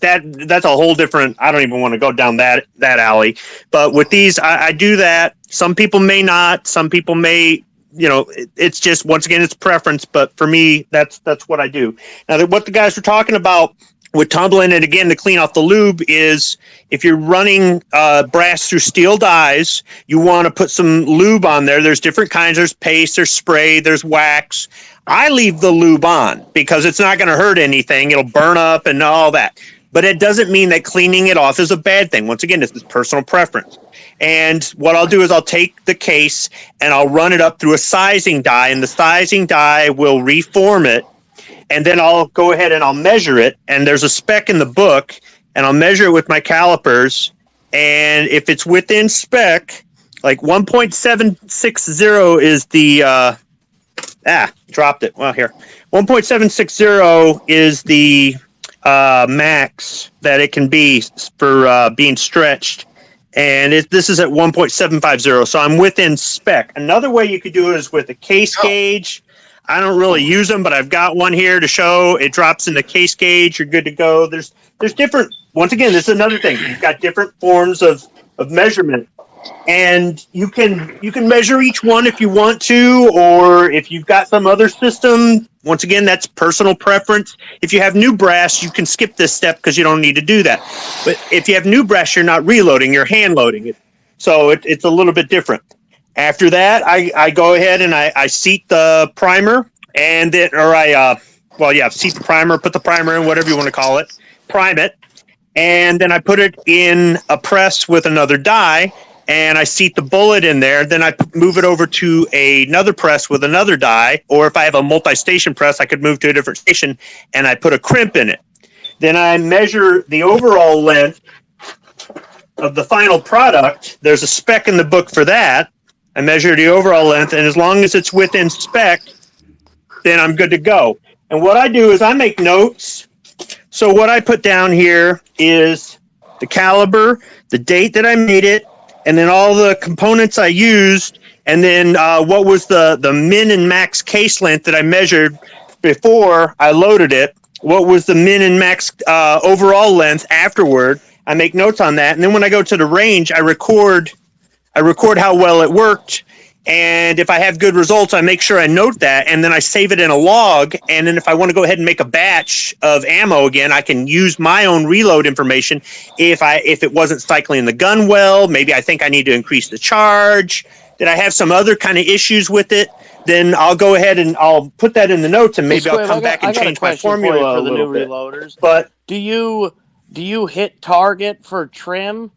that's a whole different. I don't even want to go down that alley. But with these, I do that. Some people may not. Some people may. It's just, once again, it's preference. But for me, that's what I do. Now, what the guys were talking about with tumbling it again to clean off the lube is if you're running brass through steel dies, you want to put some lube on there. There's different kinds. There's paste, there's spray, there's wax. I leave the lube on because it's not going to hurt anything. It'll burn up and all that. But it doesn't mean that cleaning it off is a bad thing. Once again, it's personal preference. And what I'll do is I'll take the case and I'll run it up through a sizing die, and the sizing die will reform it. And then I'll go ahead and I'll measure it. And there's a spec in the book, and I'll measure it with my calipers. And if it's within spec, like 1.760 is the, dropped it. Well, here. 1.760 is the max that it can be for being stretched. And this is at 1.750. So I'm within spec. Another way you could do it is with a case gauge. I don't really use them, but I've got one here to show. It drops in the case gauge. You're good to go. There's different. Once again, this is another thing. You've got different forms of measurement, and you can measure each one if you want to, or if you've got some other system. Once again, that's personal preference. If you have new brass, you can skip this step because you don't need to do that. But if you have new brass, you're not reloading. You're hand loading it, so it's a little bit different. After that, I go ahead and I seat the primer, and then, seat the primer, put the primer in, whatever you want to call it, prime it, and then I put it in a press with another die, and I seat the bullet in there. Then I move it over to another press with another die, or if I have a multi-station press, I could move to a different station, and I put a crimp in it. Then I measure the overall length of the final product. There's a spec in the book for that. I measure the overall length, and as long as it's within spec, then I'm good to go. And what I do is I make notes. So what I put down here is the caliber, the date that I made it, and then all the components I used, and then what was the min and max case length that I measured before I loaded it, what was the min and max overall length afterward. I make notes on that, and then when I go to the range, I record how well it worked, and if I have good results, I make sure I note that, and then I save it in a log, and then if I want to go ahead and make a batch of ammo again, I can use my own reload information. If it wasn't cycling the gun well, maybe I think I need to increase the charge, that I have some other kind of issues with it, then I'll go ahead and I'll put that in the notes, and maybe I'll come back and change my formula for the new bit. reloaders. But do you hit target for trim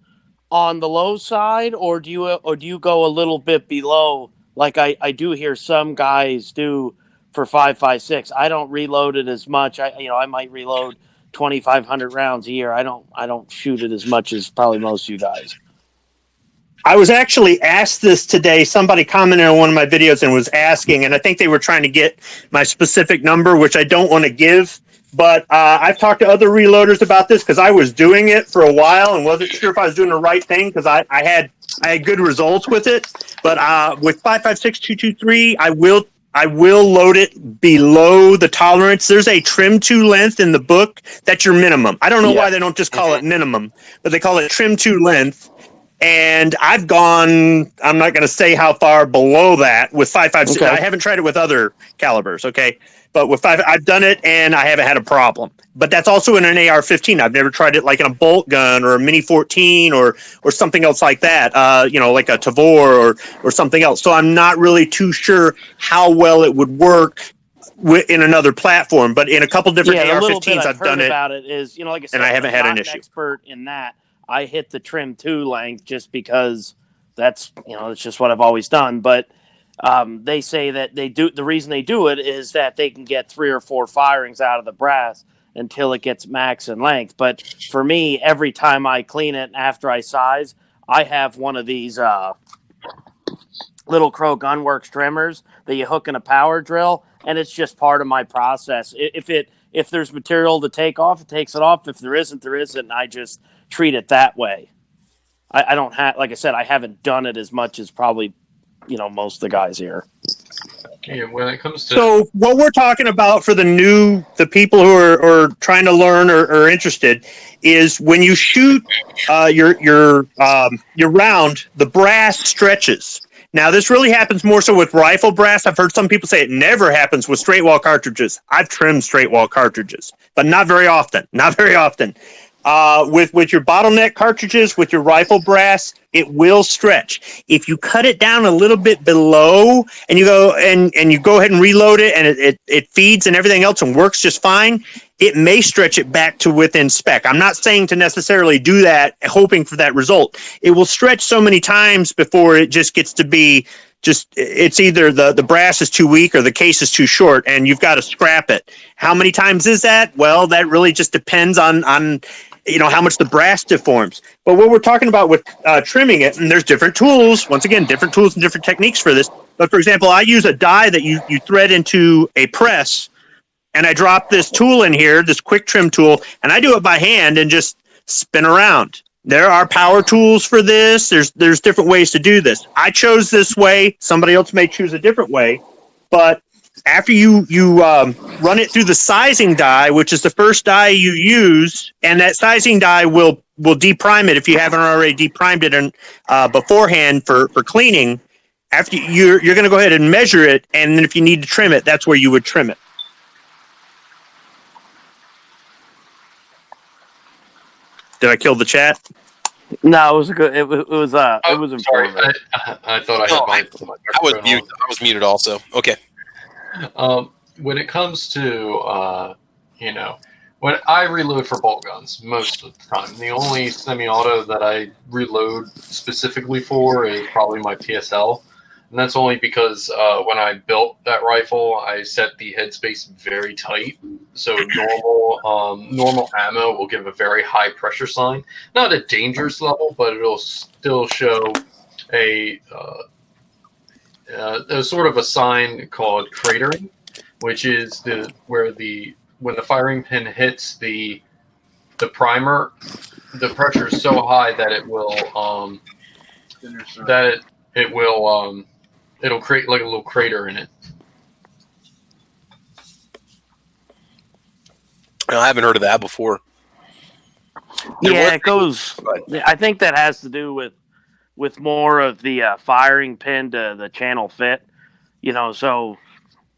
on the low side, or do you go a little bit below, like I do hear some guys do for 5.56? I don't reload it as much. I might reload 2,500 rounds a year. I don't shoot it as much as probably most of you guys. I was actually asked this today. Somebody commented on one of my videos and was asking, and I think they were trying to get my specific number, which I don't want to give. But I've talked to other reloaders about this because I was doing it for a while and wasn't sure if I was doing the right thing because I had good results with it. But with 5.56 223, I will load it below the tolerance. There's a trim to length in the book. That's your minimum. I don't know why they don't just call it minimum, but they call it trim to length. And I've gone, I'm not going to say how far below that with 5.56. Okay. I haven't tried it with other calibers, okay? But with 5, I've done it, and I haven't had a problem. But that's also in an AR-15. I've never tried it like in a bolt gun or a Mini 14 or something else like that, like a Tavor or something else. So I'm not really too sure how well it would work in another platform. But in a couple different AR-15s, I've done it. About it is, like I said, and I haven't had an issue. Expert in that. I hit the trim to length just because that's, it's just what I've always done. But they say that the reason they do it is that they can get 3 or 4 firings out of the brass until it gets max in length. But for me, every time I clean it after I size, I have one of these Little Crow Gunworks trimmers that you hook in a power drill, and it's just part of my process. If there's material to take off, it takes it off. If there isn't, there isn't. And I just treat it that way. I don't have, like I said, I haven't done it as much as probably, most of the guys here. Yeah, when it comes to so what we're talking about for the people who are trying to learn or interested is when you shoot your round, the brass stretches. Now, this really happens more so with rifle brass. I've heard some people say it never happens with straight wall cartridges. I've trimmed straight wall cartridges, but not very often. Not very often. With your bottleneck cartridges, with your rifle brass, it will stretch. If you cut it down a little bit below and you go and you go ahead and reload it and it feeds and everything else and works just fine, it may stretch it back to within spec. I'm not saying to necessarily do that hoping for that result. It will stretch so many times before it just gets to be it's either the brass is too weak or the case is too short and you've got to scrap it. How many times is that? Well, that really just depends on how much the brass deforms. But what we're talking about with trimming it, and there's different tools, once again, different tools and different techniques for this. But for example, I use a die that you thread into a press, and I drop this tool in here, this quick trim tool, and I do it by hand and just spin around. There are power tools for this. There's different ways to do this. I chose this way. Somebody else may choose a different way. But after you run it through the sizing die, which is the first die you use, and that sizing die will deprime it if you haven't already deprimed it beforehand for cleaning. After you're going to go ahead and measure it, and then if you need to trim it, that's where you would trim it. Did I kill the chat? No, it was good. It was Sorry, informative. I thought I had my I was muted. I was muted also. Okay. When it comes to, when I reload for bolt guns most of the time, the only semi-auto that I reload specifically for is probably my PSL. And that's only because when I built that rifle, I set the headspace very tight. So normal ammo will give a very high pressure sign. Not a dangerous level, but it'll still show a sort of a sign called cratering, which is when the firing pin hits the primer, the pressure is so high that it'll create like a little crater in it. I haven't heard of that before. Yeah, it goes. I think that has to do with more of the firing pin to the channel fit. So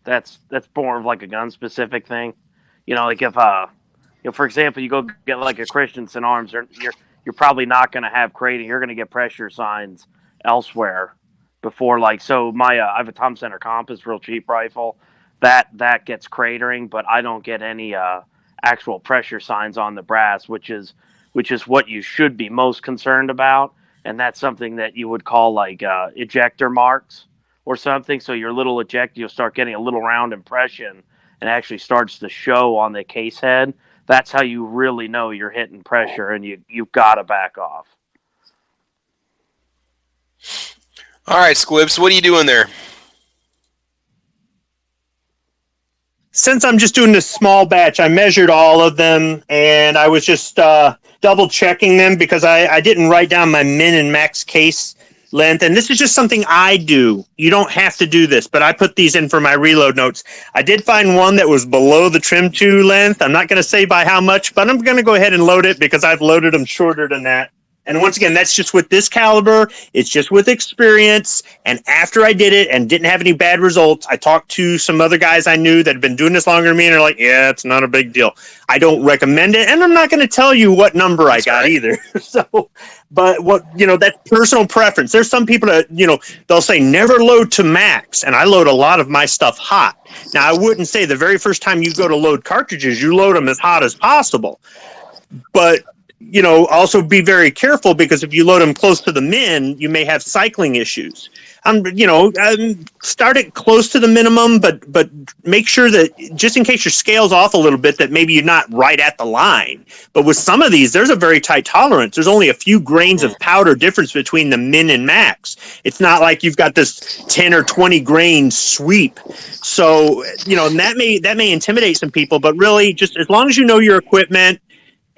that's more of like a gun specific thing. Like if for example, you go get like a Christensen arms, you're probably not going to have crating. You're going to get pressure signs elsewhere. Before I have a Tom Center Compass, real cheap rifle, that gets cratering, but I don't get any actual pressure signs on the brass, which is what you should be most concerned about, and that's something that you would call like ejector marks or something. So your little ejector, you'll start getting a little round impression, and actually starts to show on the case head. That's how you really know you're hitting pressure, and you've got to back off. All right, Squibs, what are you doing there? Since I'm just doing this small batch, I measured all of them, and I was just double checking them because I didn't write down my min and max case length. And this is just something I do. You don't have to do this, but I put these in for my reload notes. I did find one that was below the trim to length. I'm not going to say by how much, but I'm going to go ahead and load it because I've loaded them shorter than that. And once again, that's just with this caliber. It's just with experience. And after I did it and didn't have any bad results, I talked to some other guys I knew that had been doing this longer than me, and they're like, yeah, it's not a big deal. I don't recommend it, and I'm not going to tell you what number I got either. So, but that's personal preference. There's some people that, they'll say never load to max, and I load a lot of my stuff hot. Now, I wouldn't say the very first time you go to load cartridges, you load them as hot as possible. But also be very careful, because if you load them close to the min, you may have cycling issues. Start it close to the minimum, but make sure that just in case your scale's off a little bit, that maybe you're not right at the line. But with some of these, there's a very tight tolerance. There's only a few grains of powder difference between the min and max. It's not like you've got this 10 or 20 grain sweep. So, and that may intimidate some people, but really just as long as you know your equipment,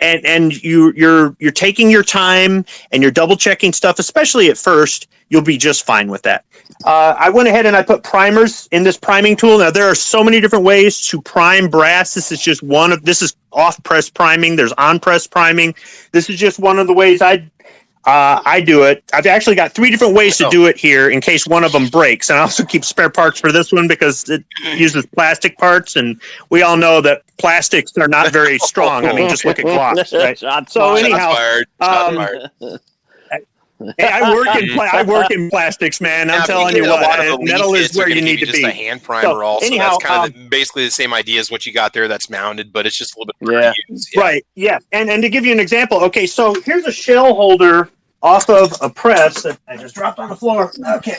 and you're taking your time and you're double checking stuff, especially at first, you'll be just fine with that. I went ahead and I put primers in this priming tool. Now, there are so many different ways to prime brass. This is just this is off press priming. There's on press priming. This is just one of the ways I do it. I've actually got 3 different ways to do it here in case one of them breaks. And I also keep spare parts for this one because it uses plastic parts. And we all know that plastics are not very strong. I mean, just look at Glocks, right? So anyhow, hey, I work in plastics, man. I'm telling you what, metal is where you need to be. Just a hand primer, also. Anyhow, that's kind of basically the same idea as what you got there. That's mounted, but it's just a little bit harder to use. Right. Yeah. And to give you an example, okay, so here's a shell holder off of a press that I just dropped on the floor. Okay.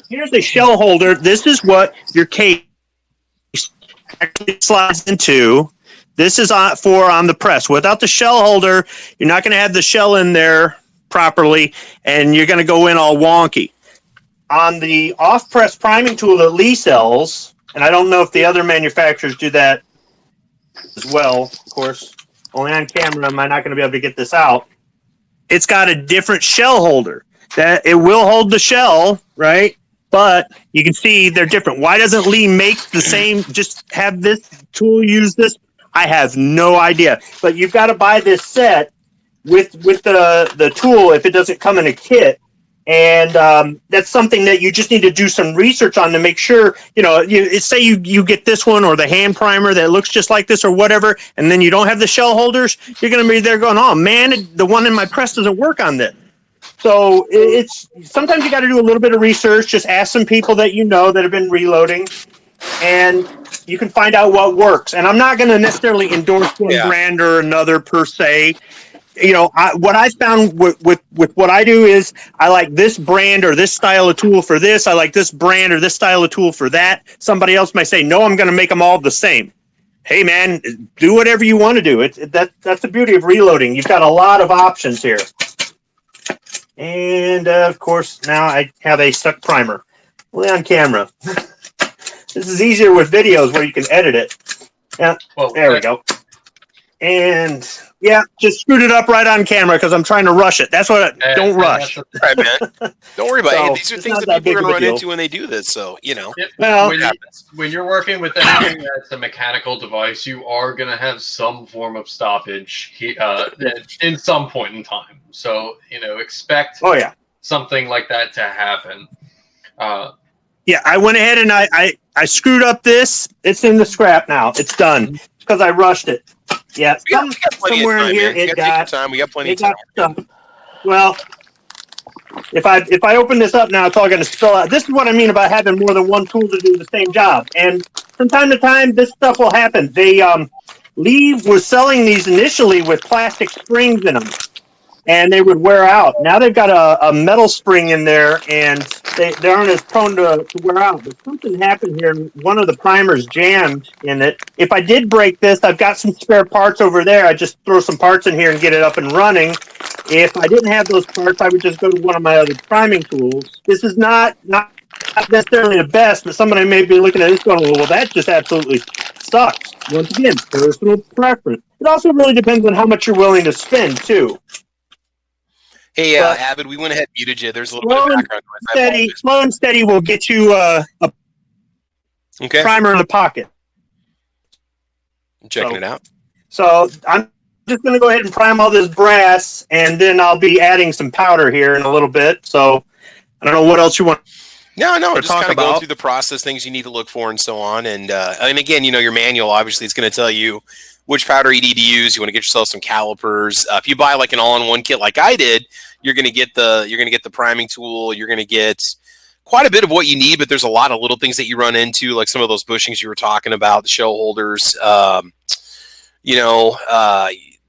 Here's a shell holder. This is what your case actually slides into. This is on the press. Without the shell holder, you're not going to have the shell in there properly, and you're going to go in all wonky. On the off-press priming tool that Lee sells, and I don't know if the other manufacturers do that as well, of course, only on camera am I not going to be able to get this out. It's got a different shell holder. That it will hold the shell, right? But you can see they're different. Why doesn't Lee make the same, just have this tool use this? I have no idea. But you've got to buy this set with the tool if it doesn't come in a kit. And that's something that you just need to do some research on to make sure, say you get this one or the hand primer that looks just like this or whatever, and then you don't have the shell holders, you're going to be there going, oh man, the one in my press doesn't work on this. So it's sometimes you got to do a little bit of research, just ask some people that you know that have been reloading, and you can find out what works. And I'm not going to necessarily endorse one brand or another per se. What I found with what I do is I like this brand or this style of tool for this. I like this brand or this style of tool for that. Somebody else might say, no, I'm going to make them all the same. Hey, man, do whatever you want to do. That's the beauty of reloading. You've got a lot of options here. And, of course, now I have a stuck primer. Only on camera. This is easier with videos where you can edit it. Yeah, there we go. And... yeah, just screwed it up right on camera because I'm trying to rush it. That's what don't rush. Right, man. Don't worry about it. These are things that people are going to run into when they do this. So, Well, when you're working with anything that's a mechanical device, you are going to have some form of stoppage in some point in time. So, expect something like that to happen. I went ahead and I screwed up this. It's in the scrap now. It's done because I rushed it. Yeah, somewhere in here it got time. We got plenty of time. Well, if I open this up now, it's all going to spill out. This is what I mean about having more than one tool to do the same job. And from time to time, this stuff will happen. Lee was selling these initially with plastic springs in them, and they would wear out. Now they've got a metal spring in there, and they aren't as prone to wear out. But something happened here. One of the primers jammed in it. If I did break this, I've got some spare parts over there. I just throw some parts in here and get it up and running. If I didn't have those parts, I would just go to one of my other priming tools. This is not necessarily the best, but somebody may be looking at this going, well, that just absolutely sucks. Once again, personal preference. It also really depends on how much you're willing to spend, too. Hey, Avid, we went ahead and muted you. There's a little bit of background noise. Slow and steady will get you a primer in the pocket. I'm checking it out. So I'm just going to go ahead and prime all this brass, and then I'll be adding some powder here in a little bit. So I don't know what else you want. No, just kind of going through the process, things you need to look for, and so on. And again, your manual obviously is going to tell you which powder you need to use. You want to get yourself some calipers. If you buy like an all-in-one kit like I did, you're going to get the priming tool. You're going to get quite a bit of what you need, but there's a lot of little things that you run into, like some of those bushings you were talking about, the shell holders.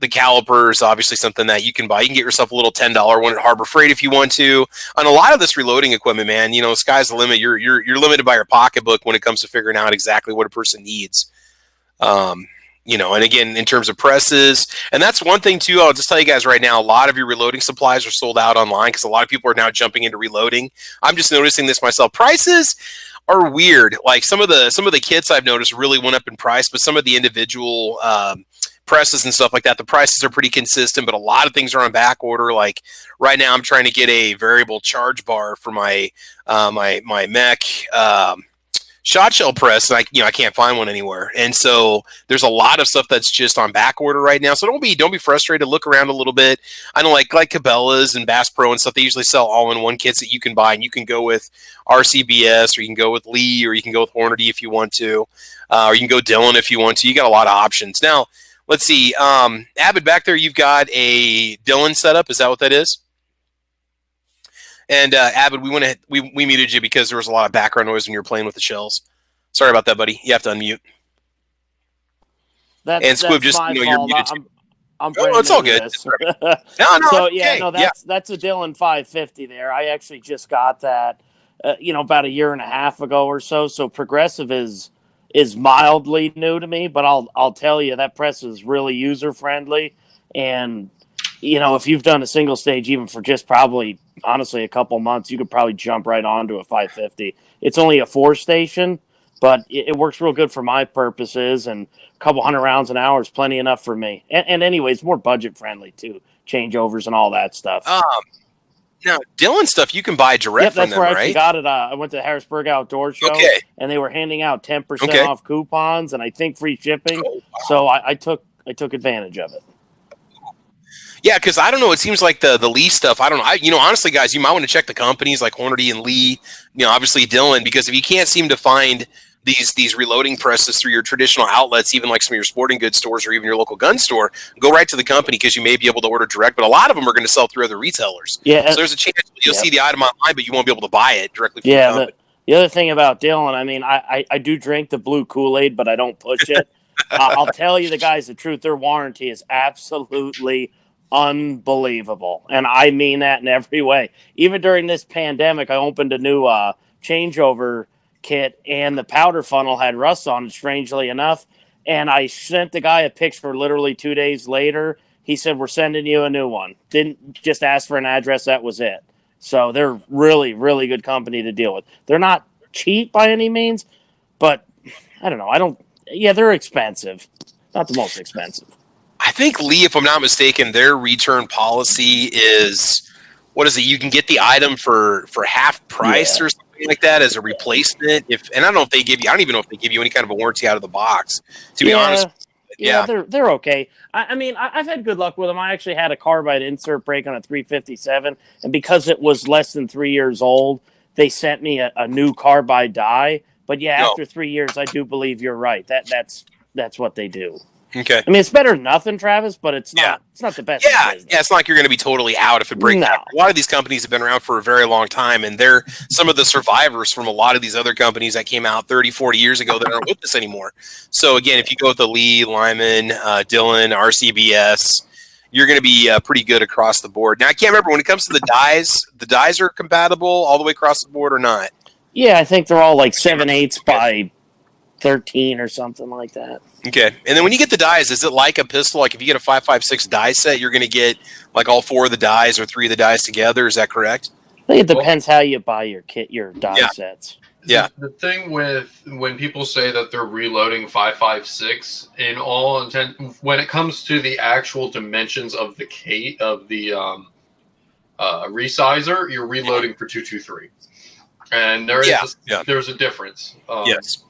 The calipers, obviously something that you can buy. You can get yourself a little $10 one at Harbor Freight if you want to. On a lot of this reloading equipment, man, sky's the limit. You're limited by your pocketbook when it comes to figuring out exactly what a person needs. And again, in terms of presses, and that's one thing too, I'll just tell you guys right now, a lot of your reloading supplies are sold out online because a lot of people are now jumping into reloading. I'm just noticing this myself. Prices are weird. Like some of the kits I've noticed really went up in price, but some of the individual presses and stuff like that, the prices are pretty consistent, but a lot of things are on back order. Like right now I'm trying to get a variable charge bar for my my mech shot shell press, and I can't find one anywhere. And so there's a lot of stuff that's just on back order right now. So don't be frustrated. Look around a little bit. I know like Cabela's and Bass Pro and stuff, they usually sell all-in-one kits that you can buy, and you can go with RCBS, or you can go with Lee, or you can go with Hornady if you want to, or you can go Dillon if you want to. You got a lot of options. Now, let's see. Abbott, back there, you've got a Dillon setup. Is that what that is? And Abbott, we muted you because there was a lot of background noise when you were playing with the shells. Sorry about that, buddy. You have to unmute. And Squib, just you're muted. I'm it's all good. No, so okay. That's a Dillon 550 there. I actually just got that, about a year and a half ago or so. So progressive is mildly new to me, but I'll tell you that press is really user friendly. And if you've done a single stage, even for just probably honestly a couple months, you could probably jump right onto a 550. It's only a 4-station, but it works real good for my purposes, and a couple hundred rounds an hour is plenty enough for me. And anyways, more budget friendly too, changeovers and all that stuff. Now, Dillon stuff you can buy direct from them, right? That's where I actually got it. I went to the Harrisburg Outdoor Show, and they were handing out 10% off coupons, and I think free shipping. Oh, wow. So I took advantage of it. Yeah, because I don't know. It seems like the Lee stuff. I don't know. Honestly, guys, you might want to check the companies like Hornady and Lee. Obviously Dillon, because if you can't seem to find these reloading presses through your traditional outlets, even like some of your sporting goods stores or even your local gun store, go right to the company because you may be able to order direct. But a lot of them are going to sell through other retailers. Yeah, so there's a chance you'll see the item online, but you won't be able to buy it directly from the company. The other thing about Dillon, I mean, I do drink the blue Kool-Aid, but I don't push it. I'll tell you the guys the truth. Their warranty is absolutely unbelievable, and I mean that in every way. Even during this pandemic, I opened a new changeover kit, and the powder funnel had rust on it, strangely enough, and I sent the guy a picture literally 2 days later. He said, "We're sending you a new one." Didn't just ask for an address, that was it. So they're really, really good company to deal with. They're not cheap by any means, but I don't know. They're expensive. Not the most expensive. I think Lee, if I'm not mistaken, their return policy is, what is it? You can get the item for half price or something like that as a replacement. And I don't know if they give you. I don't even know if they give you any kind of a warranty out of the box. To be honest. Yeah, they're okay. I mean, I've had good luck with them. I actually had a carbide insert break on a 357, and because it was less than 3 years old, they sent me a new carbide die. But after 3 years, I do believe you're right. That's what they do. Okay. I mean, it's better than nothing, Travis, but it's not. It's not the best. Yeah, it's not like you're going to be totally out if it breaks. No. A lot of these companies have been around for a very long time, and they're some of the survivors from a lot of these other companies that came out 30, 40 years ago that aren't with us anymore. So again, if you go with the Lee, Lyman, Dillon, RCBS, you're going to be pretty good across the board. Now, I can't remember when it comes to the dies are compatible all the way across the board or not. Yeah, I think they're all like 7/8 by 13 or something like that. Okay. And then when you get the dies, is it like a pistol? Like if you get a 5.56 die set, you're going to get like all 4 of the dies or 3 of the dies together. Is that correct? I think it depends how you buy your die sets. Yeah. The thing with when people say that they're reloading 5.56, in all intent, when it comes to the actual dimensions of the resizer, you're reloading for 223, and there's a difference. Yes.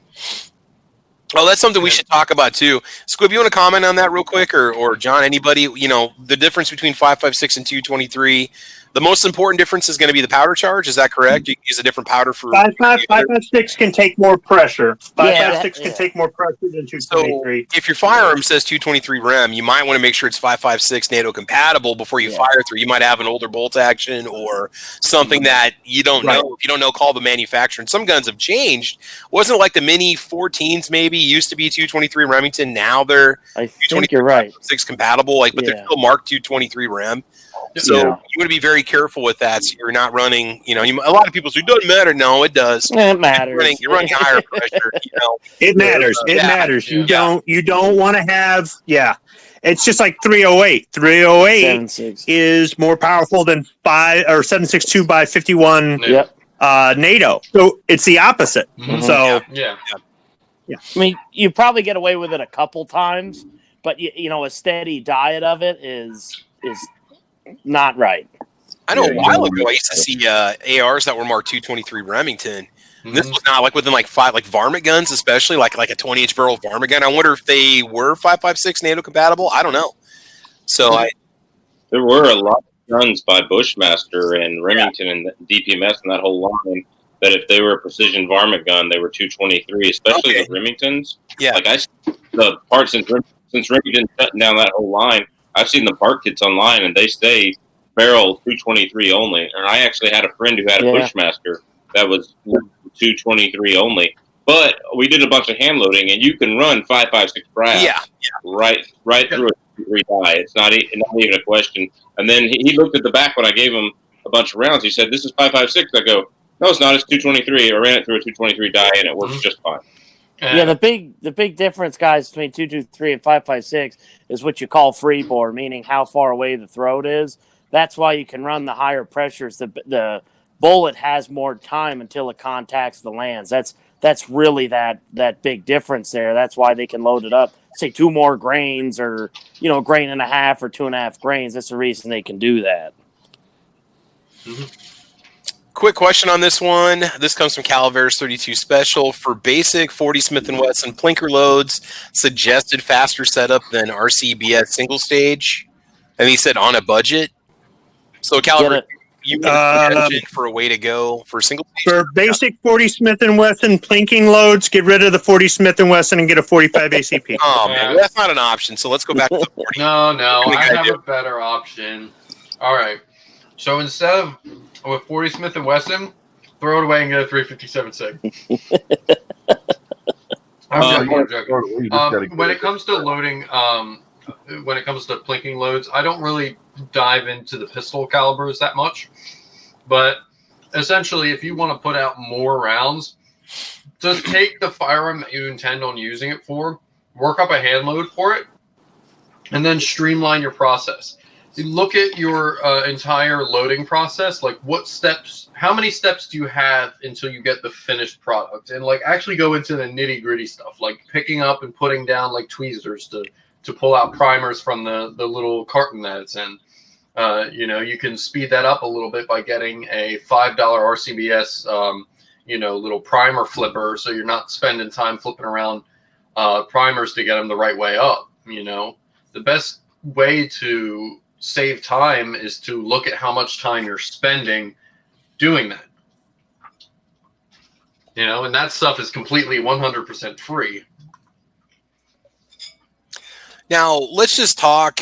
Oh, that's something we should talk about too. Squib, you want to comment on that real quick, or John? Anybody? The difference between 5.56 and 223. The most important difference is going to be the powder charge. Is that correct? You can use a different powder for 5.56 can take more pressure. 5.56 can take more pressure than 223. So if your firearm says 223 rem, you might want to make sure it's 5.56 NATO compatible before you fire through. You might have an older bolt action or something that you don't know. If you don't know, call the manufacturer. And some guns have changed. Wasn't it like the Mini 14s maybe used to be 223 Remington? Now they're I think you're right. 6 compatible, but they're still marked 223 rem. So you want to be very careful with that. So you're not running, a lot of people say, it doesn't matter. No, it does. It matters. You're running higher pressure. It matters. It matters. You don't want to have, it's just like 308. 308 is more powerful than 7.62 by 51 NATO. So it's the opposite. Mm-hmm. So I mean, you probably get away with it a couple times, but a steady diet of it is not right. I know a while ago I used to see ARs that were marked 223 Remington. And this was not like within like five, like varmint guns, especially like a 20-inch barrel varmint gun. I wonder if they were 5.56 NATO compatible. I don't know. So there were a lot of guns by Bushmaster and Remington and DPMS and that whole line that if they were a precision varmint gun, they were 223, especially the Remingtons. Yeah. Like the parts since Remington shutting down that whole line, I've seen the part kits online and they say barrel 223 only. And I actually had a friend who had a Bushmaster that was 223 only. But we did a bunch of hand loading, and you can run 5.56 brass right through a 223 die. It's not even a question. And then he looked at the back when I gave him a bunch of rounds. He said, "This is 5.56." I go, "No, it's not. It's 223." I ran it through a 223 die, and it works just fine. Yeah, the big difference, guys, between 223 and 5.56 is what you call free bore, meaning how far away the throat is. That's why you can run the higher pressures. The bullet has more time until it contacts the lands. That's really that big difference there. That's why they can load it up, say 2 more grains or, a grain and a half or 2.5 grains. That's the reason they can do that. Quick question on this one. This comes from Calaveras 32 Special. For basic 40 Smith & Wesson plinker loads, suggested faster setup than RCBS single stage. And he said on a budget. So Calaveras, you would for a way to go for single stage? For basic 40 Smith & Wesson plinking loads, get rid of the 40 Smith & Wesson and get a 45 ACP. Oh, man, that's not an option. So let's go back to the 40. No, I have a better option. All right. So instead of with 40 Smith & Wesson, throw it away and get a 357 SIG. I'm joking. When it comes to loading, when it comes to plinking loads, I don't really dive into the pistol calibers that much. But essentially, if you want to put out more rounds, just take the firearm that you intend on using it for, work up a hand load for it, and then streamline your process. You look at your entire loading process, like how many steps do you have until you get the finished product? And like actually go into the nitty gritty stuff, like picking up and putting down like tweezers to pull out primers from the little carton that it's in. You can speed that up a little bit by getting a $5 RCBS, little primer flipper. So you're not spending time flipping around primers to get them the right way up. The best way to save time is to look at how much time you're spending doing that. And that stuff is completely 100% free. Now, let's just talk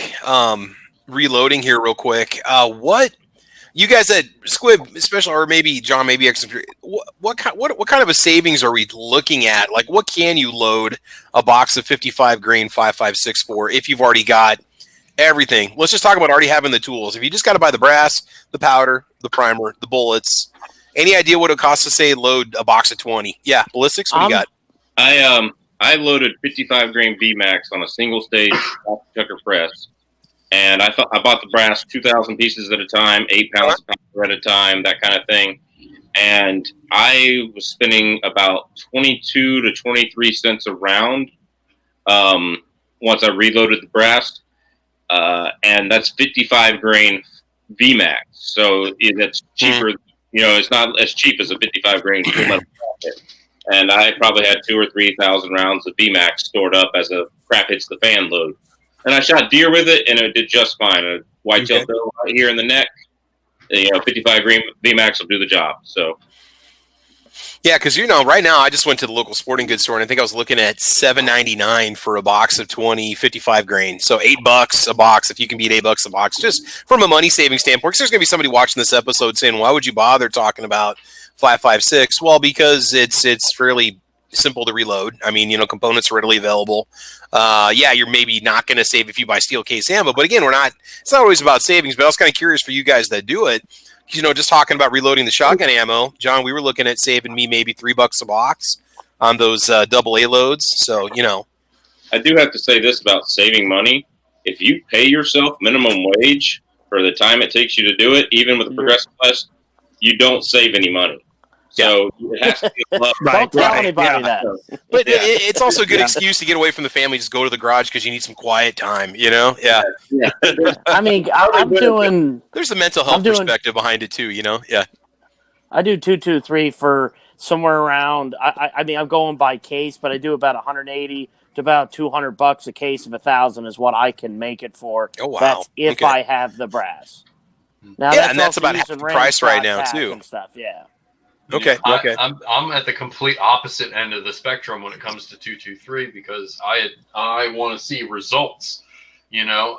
reloading here real quick. What you guys at Squib, especially, or maybe John, maybe what kind of a savings are we looking at? Like, what can you load a box of 55 grain 5.56 for if you've already got everything? Let's just talk about already having the tools. If you just got to buy the brass, the powder, the primer, the bullets, any idea what it costs to say load a box of 20? Yeah, ballistics. What do you got? I loaded 55 grain VMAX on a single stage Tucker press, and I bought the brass 2,000 pieces at a time, 8 pounds of powder at a time, that kind of thing. And I was spending about 22 to 23 cents a round once I reloaded the brass. And that's 55 grain VMAX. So that's cheaper. It's not as cheap as a 55 grain full metal packet. And I probably had 2,000 or 3,000 rounds of VMAX stored up as a crap hits the fan load. And I shot deer with it, and it did just fine. A white-tailed doe right here in the neck, 55 grain VMAX will do the job. So. Yeah, because right now I just went to the local sporting goods store and I think I was looking at $7.99 for a box of 20 55 grain. So $8 a box if you can beat $8 a box, just from a money saving standpoint. Because there's going to be somebody watching this episode saying, "Why would you bother talking about 5.56?" Well, because it's fairly simple to reload. I mean, components are readily available. You're maybe not going to save if you buy steel case ammo, but again, it's not always about savings. But I was kind of curious for you guys that do it. Just talking about reloading the shotgun ammo, John, we were looking at saving me maybe $3 a box on those AA loads. So, I do have to say this about saving money. If you pay yourself minimum wage for the time it takes you to do it, even with a progressive class, you don't save any money. So it has to be a lot. Don't tell anybody that. But it's also a good excuse to get away from the family. Just go to the garage because you need some quiet time. Yeah. I mean, I'm doing. There's a mental health perspective behind it too. Yeah. I do 223 for somewhere around. I mean, I'm going by case, but I do about 180 to about $200 a case of 1,000 is what I can make it for. Oh, wow. That's if Okay. I have the brass. Now, Yeah, and that's also about half using the price right now, tack too. and stuff. Yeah. Okay. Okay. I'm at the complete opposite end of the spectrum when it comes to 223 because I want to see results. You know,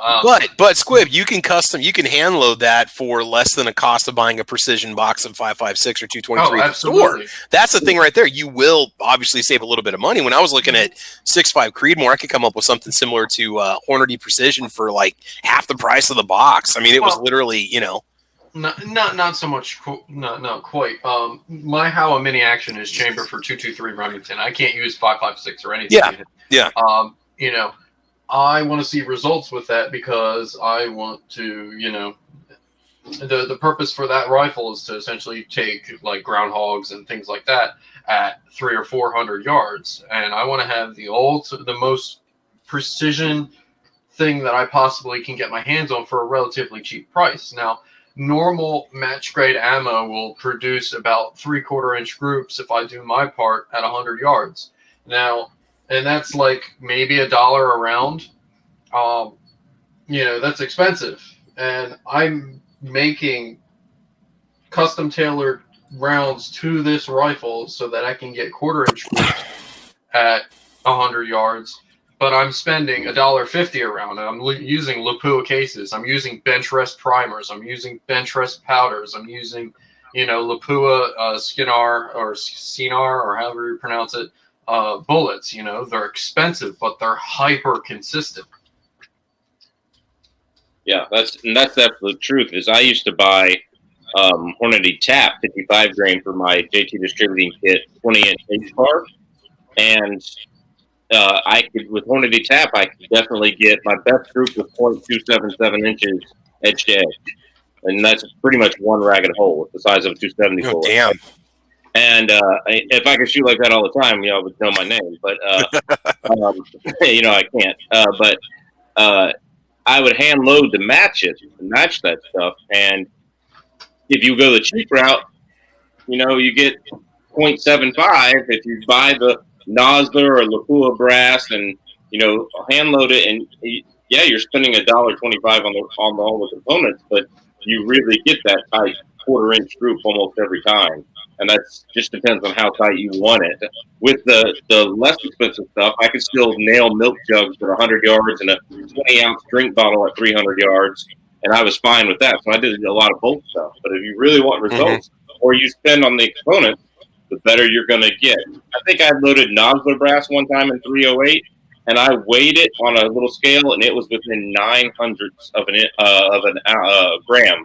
but Squib, you can hand load that for less than a cost of buying a precision box of 5.56 or 223 at the store. That's the thing right there. You will obviously save a little bit of money. When I was looking at 6.5 Creedmoor, I could come up with something similar to Hornady Precision for like half the price of the box. I mean, it was literally, you know. Not so much. Not quite. My How a Mini Action is chambered for 223 Remington. I can't use 5.56 or anything. Yeah. You know, I want to see results with that because I want to, you know, the purpose for that rifle is to essentially take like groundhogs and things like that at 300 or 400 yards, and I want to have the most precision thing that I possibly can get my hands on for a relatively cheap price. Now, normal match grade ammo will produce about 3/4 inch groups if I do my part at 100 yards. Now, and that's like maybe $1 a round. You know, that's expensive. And I'm making custom tailored rounds to this rifle so that I can get 1/4 inch groups at 100 yards. But I'm spending $1.50 a round, and I'm using Lapua cases. I'm using bench rest primers. I'm using bench rest powders. I'm using, you know, Lapua Skinar or Sinar or however you pronounce it. Bullets, you know, they're expensive, but they're hyper consistent. Yeah, that's the absolute truth. Is I used to buy Hornady Tap 55 grain for my JT distributing kit 20-inch H-bar, and I could with Hornady Tap I could definitely get my best group with .277 inches edge to edge, and that's pretty much one ragged hole. It's the size of a 270 bullet. Damn. And if I could shoot like that all the time, you know, I would know my name. But you know, I can't. But I would hand load to match that stuff. And if you go the cheap route, you know, you get 0.75 if you buy the Nosler or Lapua brass, and you know, hand load it. And yeah, you're spending $1.25 on all the components, but you really get that tight 1/4 inch group almost every time. And that just depends on how tight you want it. With the less expensive stuff, I could still nail milk jugs at 100 yards and a 20-ounce drink bottle at 300 yards, and I was fine with that. So I did a lot of bulk stuff. But if you really want results, or you spend on the components, the better you're going to get. I think I loaded Nosler brass one time in 308, and I weighed it on a little scale, and it was within 900ths of an gram,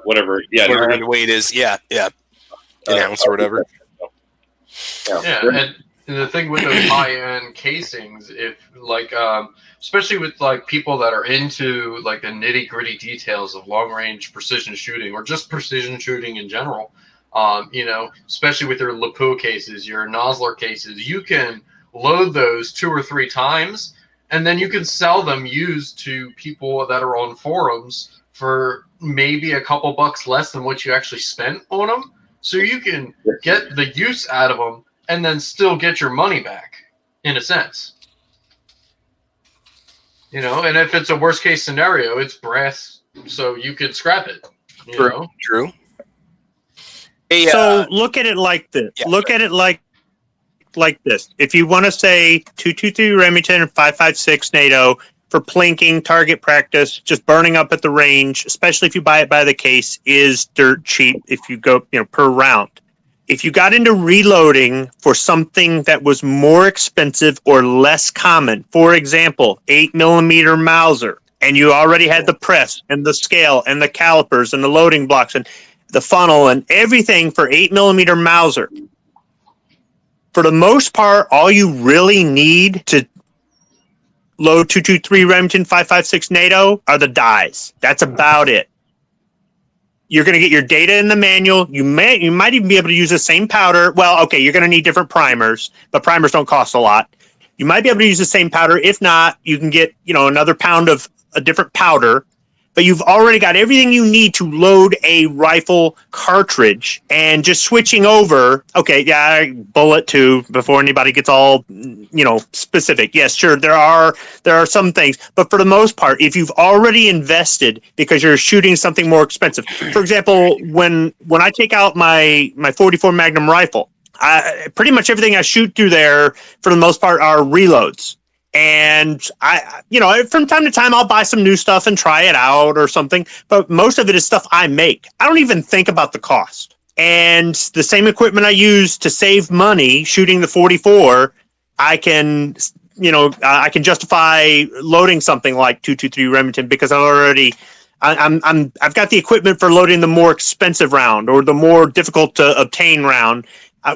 whatever. Yeah, whatever the weight is. Yeah. An ounce or whatever. Yeah, and the thing with those high-end casings, if like, especially with like people that are into like the nitty-gritty details of long-range precision shooting or just precision shooting in general, you know, especially with your Lapua cases, your Nosler cases, you can load those 2 or 3 times, and then you can sell them used to people that are on forums for maybe a couple bucks less than what you actually spent on them. So you can get the use out of them and then still get your money back, in a sense. You know, and if it's a worst case scenario, it's brass, so you could scrap it. True. Hey, so look at it like this. Yeah, look at it like this. If you want to say 223 Remington and 5.56 NATO for plinking, target practice, just burning up at the range, especially if you buy it by the case, is dirt cheap if you go, you know, per round. If you got into reloading for something that was more expensive or less common, for example, 8mm Mauser, and you already had the press and the scale and the calipers and the loading blocks and the funnel and everything for 8mm Mauser, for the most part, all you really need to load 223 Remington 5.56 NATO are the dies. That's about it. You're going to get your data in the manual. You might even be able to use the same powder. Well, okay, you're going to need different primers, but primers don't cost a lot. You might be able to use the same powder. If not, you can get, you know, another pound of a different powder. but you've already got everything you need to load a rifle cartridge, and just switching over. Okay, yeah, bullet too. Before anybody gets all specific, yes, sure, there are some things, but for the most part, if you've already invested because you're shooting something more expensive, for example, when I take out my 44 Magnum rifle, pretty much everything I shoot through there for the most part are reloads. And I from time to time, I'll buy some new stuff and try it out or something. But most of it is stuff I make. I don't even think about the cost. And the same equipment I use to save money shooting the 44, I can justify loading something like 223 Remington because I've got the equipment for loading the more expensive round or the more difficult to obtain round.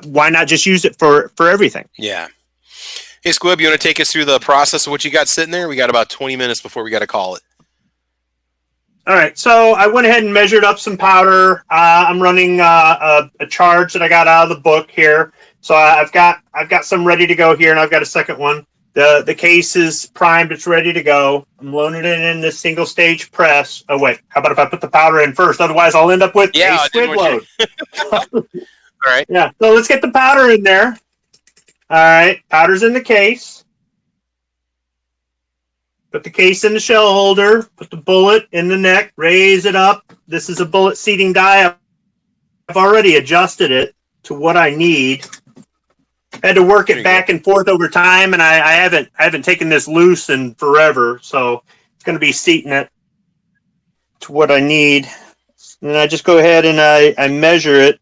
Why not just use it for everything? Yeah. Hey, Squib, you want to take us through the process of what you got sitting there? We got about 20 minutes before we got to call it. All right, so I went ahead and measured up some powder. I'm running a charge that I got out of the book here. So I've got some ready to go here, and I've got a second one. The case is primed; it's ready to go. I'm loading it in this single stage press. Oh wait, how about if I put the powder in first? Otherwise, I'll end up with a squid load. All right. Yeah. So let's get the powder in there. All right, powder's in the case. Put the case in the shell holder. Put the bullet in the neck. Raise it up. This is a bullet seating die. I've already adjusted it to what I need. I had to work it back and forth over time, and I haven't taken this loose in forever, so it's going to be seating it to what I need. And then I just go ahead and I measure it.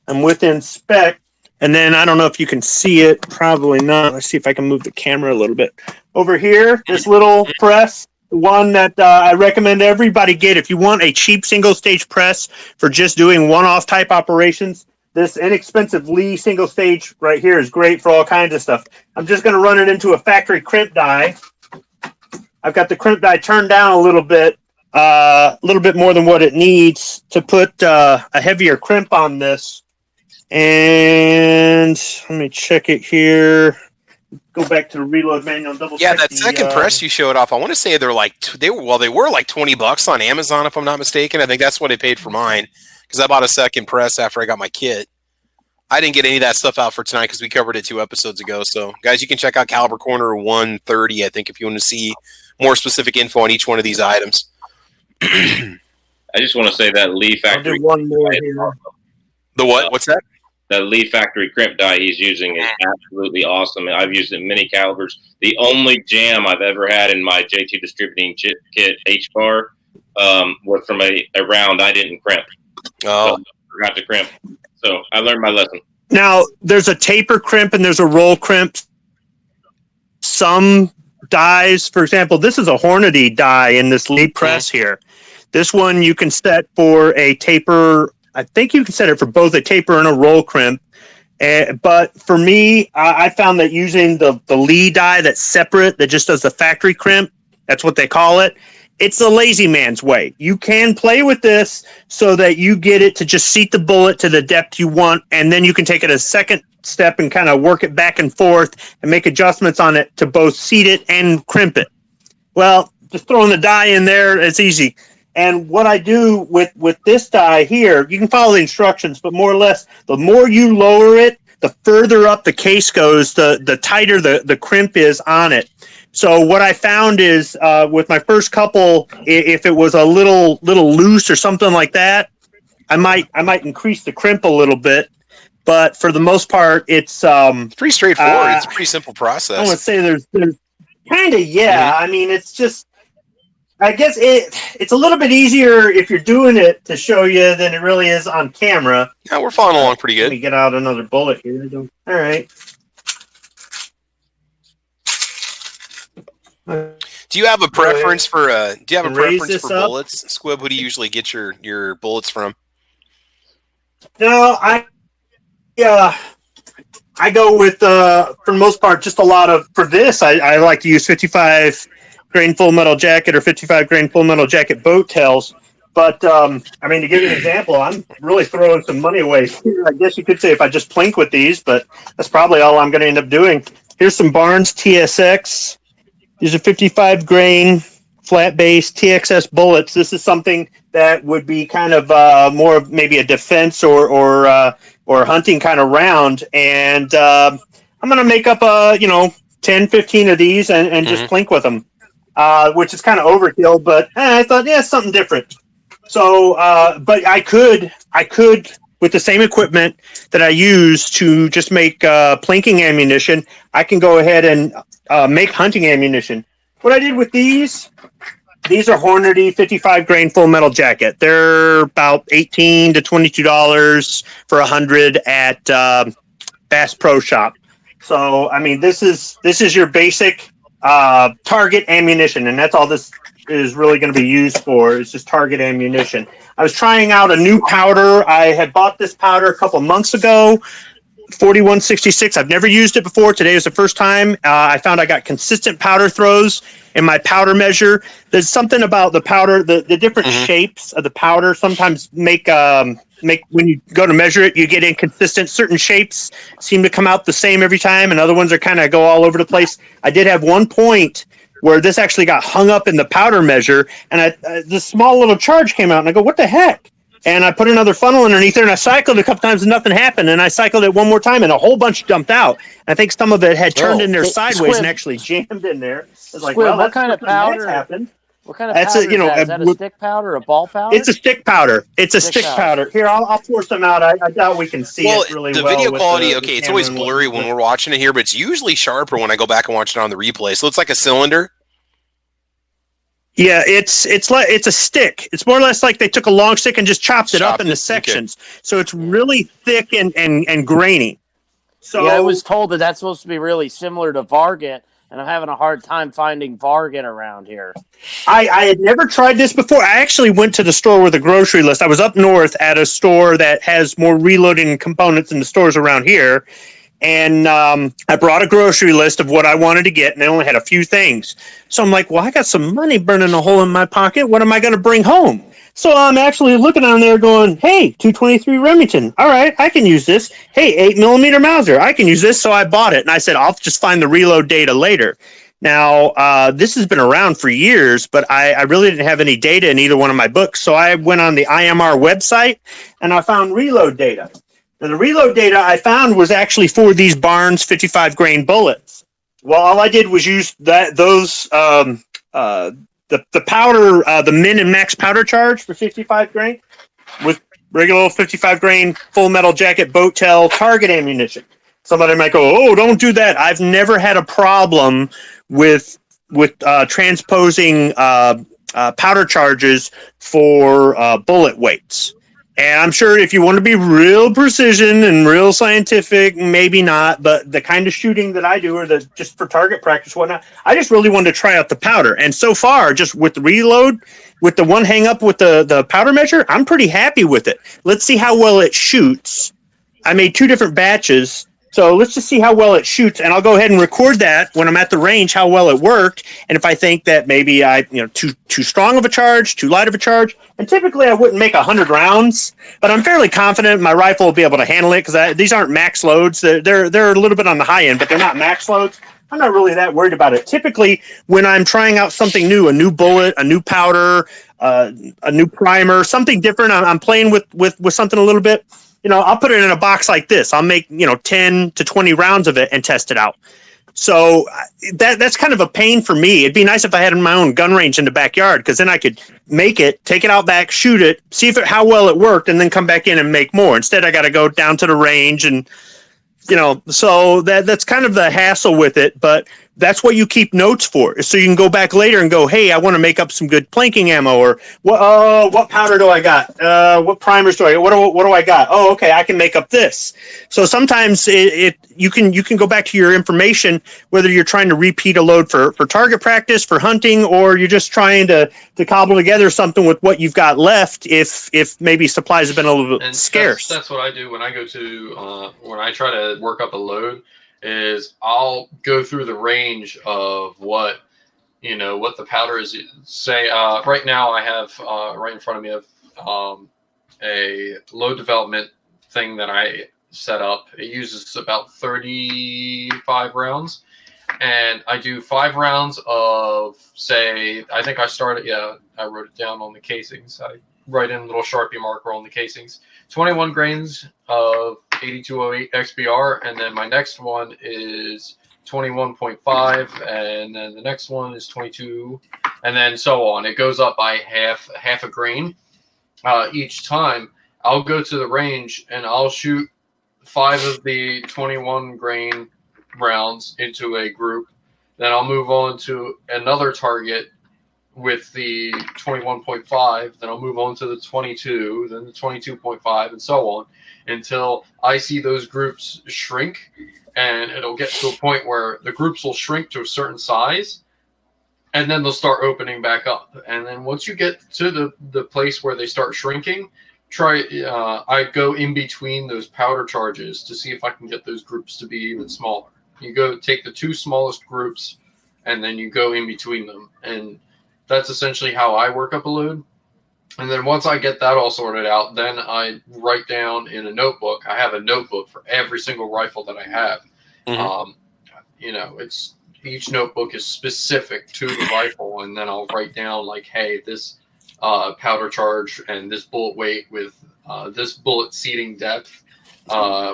I'm within spec. And then I don't know if you can see it. Probably not. Let's see if I can move the camera a little bit. Over here, this little press, the one that I recommend everybody get. If you want a cheap single-stage press for just doing one-off type operations, this inexpensive Lee single-stage right here is great for all kinds of stuff. I'm just going to run it into a factory crimp die. I've got the crimp die turned down a little bit more than what it needs to put a heavier crimp on this. And let me check it here. Go back to the reload manual. Yeah, that second press you showed off. I want to say they were like $20 on Amazon, if I'm not mistaken. I think that's what I paid for mine because I bought a second press after I got my kit. I didn't get any of that stuff out for tonight because we covered it 2 episodes ago. So, guys, you can check out Caliber Corner 130. I think if you want to see more specific info on each one of these items. I just want to say that Lee factory. I'll do one more here. The what? What's that? The Lee factory crimp die he's using is absolutely awesome. I've used it in many calibers. The only jam I've ever had in my J2 distributing kit H-bar was from a round I didn't crimp. Oh. So I forgot to crimp. So I learned my lesson. Now, there's a taper crimp and there's a roll crimp. Some dies, for example, this is a Hornady die in this Lee press here. This one you can set for a taper. I think you can set it for both a taper and a roll crimp. But for me, I found that using the Lee die that's separate, that just does the factory crimp, that's what they call it, it's the lazy man's way. You can play with this so that you get it to just seat the bullet to the depth you want, and then you can take it a second step and kind of work it back and forth and make adjustments on it to both seat it and crimp it. Well, just throwing the die in there, it's easy. And what I do with this die here, you can follow the instructions, but more or less, the more you lower it, the further up the case goes, the tighter the crimp is on it. So what I found is with my first couple, if it was a little loose or something like that, I might increase the crimp a little bit. But for the most part, it's pretty straightforward. It's a pretty simple process. I want to say there's kind of, yeah. I mean, it's just, I guess it's a little bit easier if you're doing it to show you than it really is on camera. Yeah, we're following along pretty good. Let me get out another bullet here. All right. Do you have a preference for bullets? Squib, who do you usually get your bullets from? No, I go with for the most part just a lot of, for this I like to use 55 grain full metal jacket or 55 grain full metal jacket boat tails. But I mean, to give you an example, I'm really throwing some money away here. I guess you could say if I just plink with these, but that's probably all I'm going to end up doing. Here's some Barnes TSX. These are 55 grain flat base TXS bullets. This is something that would be kind of more of maybe a defense or hunting kind of round. And I'm going to make up 10, 15 of these and just plink with them, which is kind of overkill. But I thought, yeah, something different. So, but I could with the same equipment that I use to just make plinking ammunition, I can go ahead and make hunting ammunition. What I did with these are Hornady 55 grain full metal jacket. They're about $18 to $22 for 100 at Bass Pro Shop. So, I mean, this is your basic target ammunition, and that's all this is really going to be used for. It's just target ammunition. I was trying out a new powder. I had bought this powder a couple months ago, 4166. I've never used it before. Today was the first time. I found I got consistent powder throws in my powder measure. There's something about the powder, the different shapes of the powder sometimes make when you go to measure it, you get inconsistent. Certain shapes seem to come out the same every time, and other ones are kind of go all over the place. I did have one point where this actually got hung up in the powder measure, and this small little charge came out, and I go, what the heck? And I put another funnel underneath there, and I cycled a couple times, and nothing happened. And I cycled it one more time, and a whole bunch dumped out. I think some of it had turned in there sideways and actually jammed in there. It's like, well, what kind of powder happened. What kind of powder is that? Is that a stick powder, a ball powder? It's a stick powder. It's a stick powder. Here, I'll pour some out. I doubt we can see it really well. The video quality, it's always blurry when we're watching it here, but it's usually sharper when I go back and watch it on the replay. So it's like a cylinder. Yeah, it's a stick. It's more or less like they took a long stick and just chopped it up into sections. Okay. So it's really thick and grainy. So yeah, I was told that that's supposed to be really similar to Vargant, and I'm having a hard time finding Vargant around here. I had never tried this before. I actually went to the store with a grocery list. I was up north at a store that has more reloading components than the stores around here. And I brought a grocery list of what I wanted to get, and they only had a few things. So I'm like, well, I got some money burning a hole in my pocket. What am I going to bring home? So I'm actually looking on there going, hey, 223 Remington. All right, I can use this. Hey, 8mm Mauser. I can use this. So I bought it, and I said, I'll just find the reload data later. Now, this has been around for years, but I really didn't have any data in either one of my books. So I went on the IMR website, and I found reload data. Now, the reload data I found was actually for these Barnes 55 grain bullets. Well, all I did was use the powder, the min and max powder charge for 55 grain with regular 55 grain full metal jacket boat tail target ammunition. Somebody might go, oh, don't do that. I've never had a problem with transposing powder charges for bullet weights. And I'm sure if you want to be real precision and real scientific, maybe not, but the kind of shooting that I do, or just for target practice, whatnot, I just really wanted to try out the powder. And so far, just with the reload, with the one hang up with the powder measure, I'm pretty happy with it. Let's see how well it shoots. I made 2 different batches. So let's just see how well it shoots, and I'll go ahead and record that when I'm at the range, how well it worked, and if I think that maybe too strong of a charge, too light of a charge, and typically I wouldn't make 100 rounds, but I'm fairly confident my rifle will be able to handle it because these aren't max loads. They're a little bit on the high end, but they're not max loads. I'm not really that worried about it. Typically, when I'm trying out something new, a new bullet, a new powder, a new primer, something different, I'm playing with something a little bit. I'll put it in a box like this. I'll make, 10 to 20 rounds of it and test it out. So that's kind of a pain for me. It'd be nice if I had my own gun range in the backyard, because then I could make it, take it out back, shoot it, see how well it worked, and then come back in and make more. Instead, I got to go down to the range and, so that's kind of the hassle with it. But that's what you keep notes for, so you can go back later and go, hey, I want to make up some good planking ammo, or what powder do I got? What primers do I got? What do I got? Oh, okay, I can make up this. So sometimes you can go back to your information, whether you're trying to repeat a load for target practice, for hunting, or you're just trying to cobble together something with what you've got left if maybe supplies have been a little bit scarce. That's what I do when I go to when I try to work up a load. Is I'll go through the range of what the powder is. Say right now I have right in front of me a load development thing that I set up. It uses about 35 rounds. and I do 5 rounds of, say, I think I started, I wrote it down on the casings. I write in a little Sharpie marker on the casings. 21 grains of 8208 XBR, and then my next one is 21.5, and then the next one is 22, and then so on. It goes up by half a grain each time. I'll go to the range and I'll shoot 5 of the 21 grain rounds into a group. Then I'll move on to another target with the 21.5. Then I'll move on to the 22, then the 22.5, and so on until I see those groups shrink. And it'll get to a point where the groups will shrink to a certain size, and then they'll start opening back up. And then once you get to the place where they start shrinking, I go in between those powder charges to see if I can get those groups to be even smaller. You go take the 2 smallest groups, and then you go in between them. And that's essentially how I work up a load. And then once I get that all sorted out, then I write down in a notebook. I have a notebook for every single rifle that I have. It's each notebook is specific to the rifle, and then I'll write down like, hey, this powder charge and this bullet weight with this bullet seating depth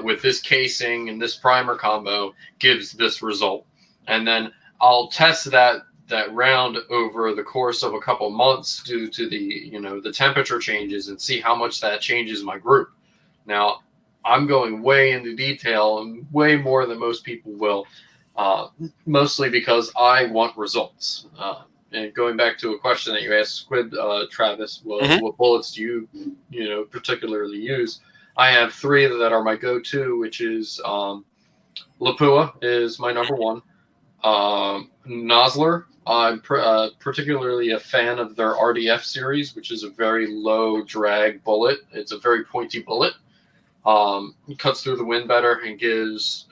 with this casing and this primer combo gives this result. And then I'll test that round over the course of a couple months due to the temperature changes and see how much that changes my group. Now, I'm going way into detail and way more than most people will, mostly because I want results. And going back to a question that you asked Squid, Travis, what bullets do you particularly use? I have 3 that are my go-to, which is Lapua is my number 1. Nosler, I'm particularly a fan of their RDF series, which is a very low drag bullet. It's a very pointy bullet. It cuts through the wind better and gives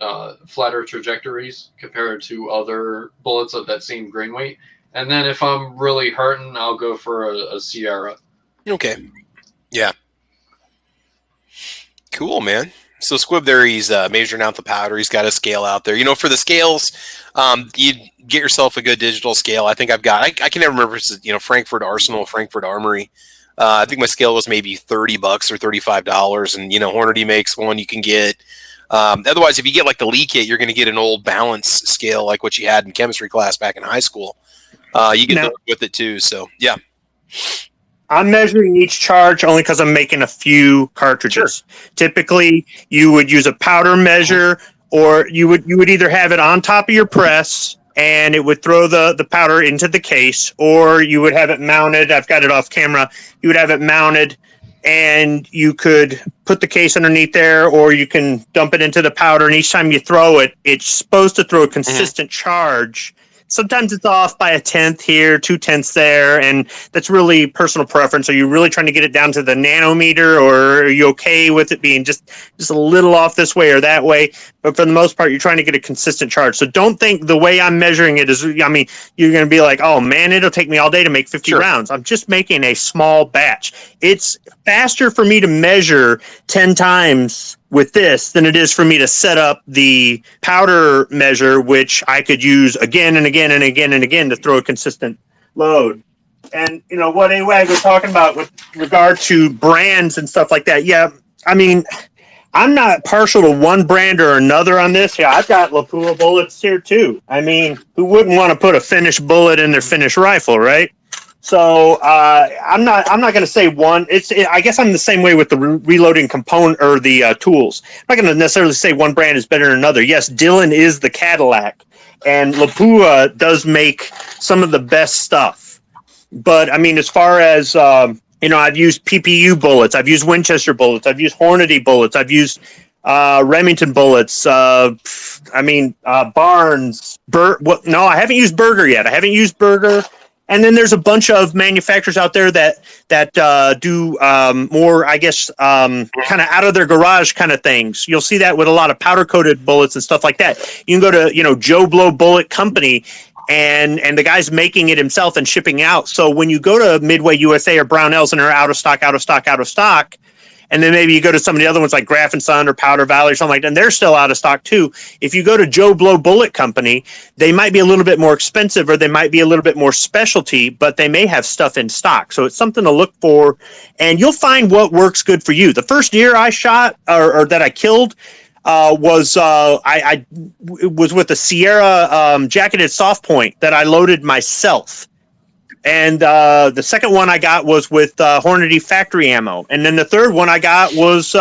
flatter trajectories compared to other bullets of that same grain weight. And then if I'm really hurting, I'll go for a Sierra. Okay. Yeah. Cool, man. So Squib there, he's measuring out the powder. He's got a scale out there. For the scales, you get yourself a good digital scale. I think I've got, I can never remember, Frankfurt Arsenal, Frankfurt Armory. I think my scale was maybe $30 or $35. And, Hornady makes one you can get. Otherwise, if you get like the Lee kit, you're going to get an old balance scale like what you had in chemistry class back in high school. You get those with it too. So, yeah. I'm measuring each charge only because I'm making a few cartridges. Sure. Typically, you would use a powder measure, or you would either have it on top of your press and it would throw the powder into the case, or you would have it mounted. I've got it off camera. You would have it mounted, and you could put the case underneath there, or you can dump it into the powder. And each time you throw it, it's supposed to throw a consistent charge. Sometimes it's off by 1/10 here, 2/10 there, and that's really personal preference. Are you really trying to get it down to the nanometer, or are you okay with it being just a little off this way or that way? But for the most part, you're trying to get a consistent charge. So don't think the way I'm measuring it is, you're going to be like, oh man, it'll take me all day to make 50 rounds. I'm just making a small batch. It's faster for me to measure 10 times with this than it is for me to set up the powder measure, which I could use again and again and again and again to throw a consistent load. And, what AWAG was talking about with regard to brands and stuff like that. Yeah, I'm not partial to one brand or another on this. Yeah, I've got Lapua bullets here too. Who wouldn't want to put a finished bullet in their finished rifle, right? So I'm not going to say one. I guess I'm the same way with the reloading component or the tools. I'm not going to necessarily say one brand is better than another. Yes, Dillon is the Cadillac, and Lapua does make some of the best stuff. But as far as I've used PPU bullets, I've used Winchester bullets, I've used Hornady bullets, I've used Remington bullets. Barnes. No, I haven't used Berger yet. I haven't used Berger. And then there's a bunch of manufacturers out there that do more, I guess, kind of out of their garage kind of things. You'll see that with a lot of powder coated bullets and stuff like that. You can go to Joe Blow Bullet Company, and the guy's making it himself and shipping out. So when you go to Midway USA or Brownells and are out of stock, And then maybe you go to some of the other ones like Graf and Son or Powder Valley or something like that, and they're still out of stock too. If you go to Joe Blow Bullet Company, they might be a little bit more expensive or they might be a little bit more specialty, but they may have stuff in stock. So it's something to look for, and you'll find what works good for you. The first deer I shot or that I killed was I was with the Sierra jacketed soft point that I loaded myself. And the second one I got was with Hornady factory ammo. And then the third one I got was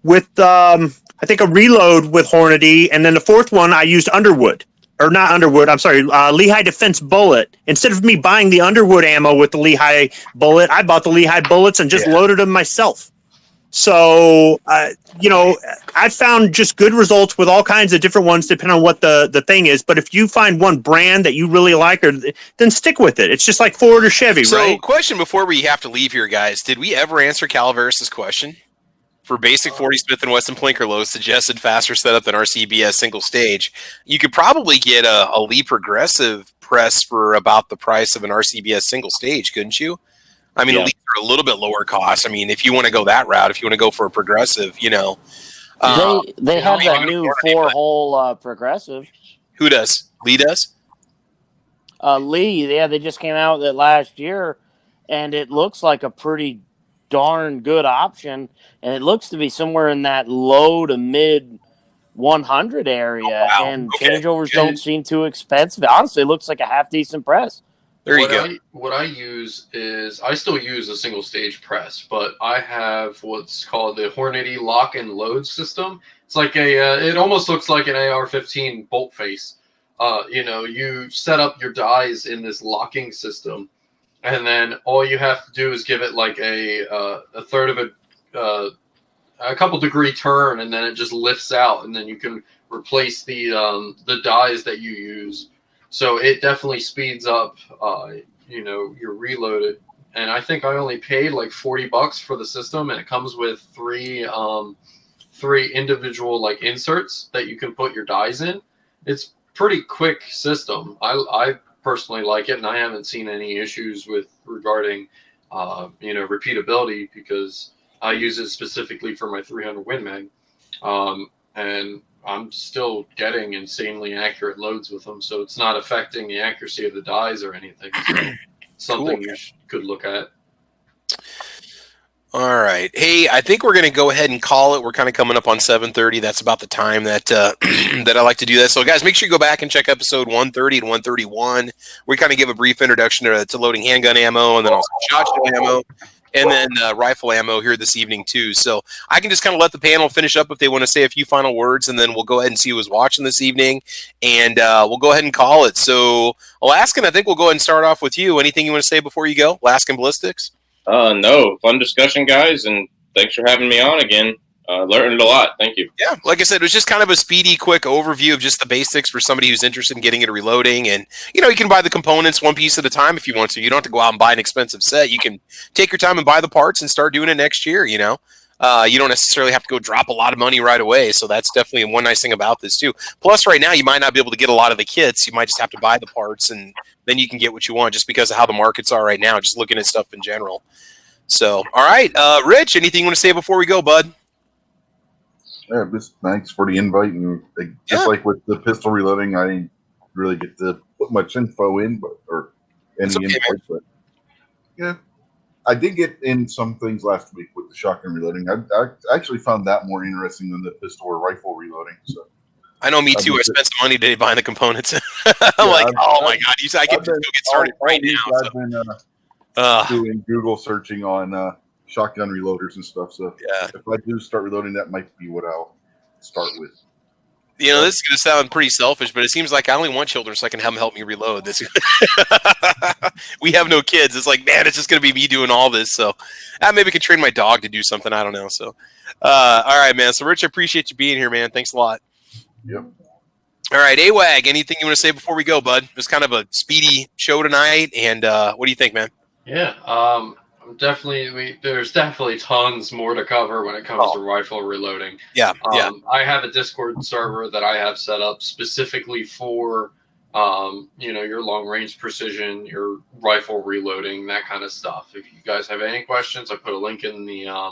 with, I think, a reload with Hornady. And then the fourth one I used Underwood. Or not Underwood, I'm sorry, Lehigh Defense Bullet. Instead of me buying the Underwood ammo with the Lehigh Bullet, I bought the Lehigh Bullets and just loaded them myself. So, I found just good results with all kinds of different ones, depending on what the thing is. But if you find one brand that you really like, then stick with it. It's just like Ford or Chevy, right? So, question before we have to leave here, guys. Did we ever answer Calaveras' question? For basic 40 Smith & Wesson Plinker suggested faster setup than RCBS single stage. You could probably get a Lee Progressive press for about the price of an RCBS single stage, couldn't you? I mean, the Lees are a little bit lower cost. I mean, if you want to go that route, if you want to go for a Progressive, they have that new 4-hole Progressive. Who does? Lee does? Lee, they just came out with it last year, and it looks like a pretty darn good option, and it looks to be somewhere in that low to mid 100 area, and changeovers don't seem too expensive. Honestly, it looks like a half decent press. There you go. What I use is I still use a single stage press, but I have what's called the Hornady lock and load system. It's like it almost looks like an AR-15 bolt face. You set up your dies in this locking system, and then all you have to do is give it like a third of a couple degree turn, and then it just lifts out, and then you can replace the dies that you use. So it definitely speeds up, your reloaded. And I think I only paid like $40 for the system, and it comes with three individual like inserts that you can put your dies in. It's pretty quick system. I personally like it, and I haven't seen any issues regarding repeatability, because I use it specifically for my 300 Win Mag, and I'm still getting insanely accurate loads with them, so it's not affecting the accuracy of the dies or anything. So something you could look at. All right. Hey, I think we're going to go ahead and call it. We're kind of coming up on 7:30. That's about the time that that I like to do that. So, guys, make sure you go back and check episode 130 and 131. We kind of give a brief introduction to loading handgun ammo, and then also shotgun ammo, and then rifle ammo here this evening, too. So I can just kind of let the panel finish up if they want to say a few final words, and then we'll go ahead and see who was watching this evening, and we'll go ahead and call it. So, Alaskan, I think we'll go ahead and start off with you. Anything you want to say before you go? Alaskan Ballistics? No. Fun discussion, guys, and thanks for having me on again. Learned a lot. Thank you. Yeah, like I said, it was just kind of a speedy, quick overview of just the basics for somebody who's interested in getting into reloading. And, you can buy the components one piece at a time if you want to. You don't have to go out and buy an expensive set. You can take your time and buy the parts and start doing it next year, you don't necessarily have to go drop a lot of money right away. So that's definitely one nice thing about this, too. Plus, right now, you might not be able to get a lot of the kits. You might just have to buy the parts, and then you can get what you want just because of how the markets are right now, just looking at stuff in general. So, all right. Rich, anything you want to say before we go, bud? Yeah, just thanks for the invite. And just like with the pistol reloading, I didn't really get to put much info in, but yeah, I did get in some things last week with the shotgun reloading. I actually found that more interesting than the pistol or rifle reloading. So I know, me too. I spent some money today buying the components. I'm oh my god! I get to get started right now. I've been doing Google searching on shotgun reloaders and stuff. So if I do start reloading, that might be what I'll start with. This is going to sound pretty selfish, but it seems like I only want children so I can have them help me reload. This we have no kids. It's like, man, it's just going to be me doing all this. So maybe I could train my dog to do something. I don't know. So, all right, man. So, Rich, I appreciate you being here, man. Thanks a lot. Yep. All right, AWAG, anything you want to say before we go, bud? It was kind of a speedy show tonight, and what do you think, man? Yeah, there's definitely tons more to cover when it comes to rifle reloading. Yeah, I have a Discord server that I have set up specifically for, your long range precision, your rifle reloading, that kind of stuff. If you guys have any questions, I put a link in the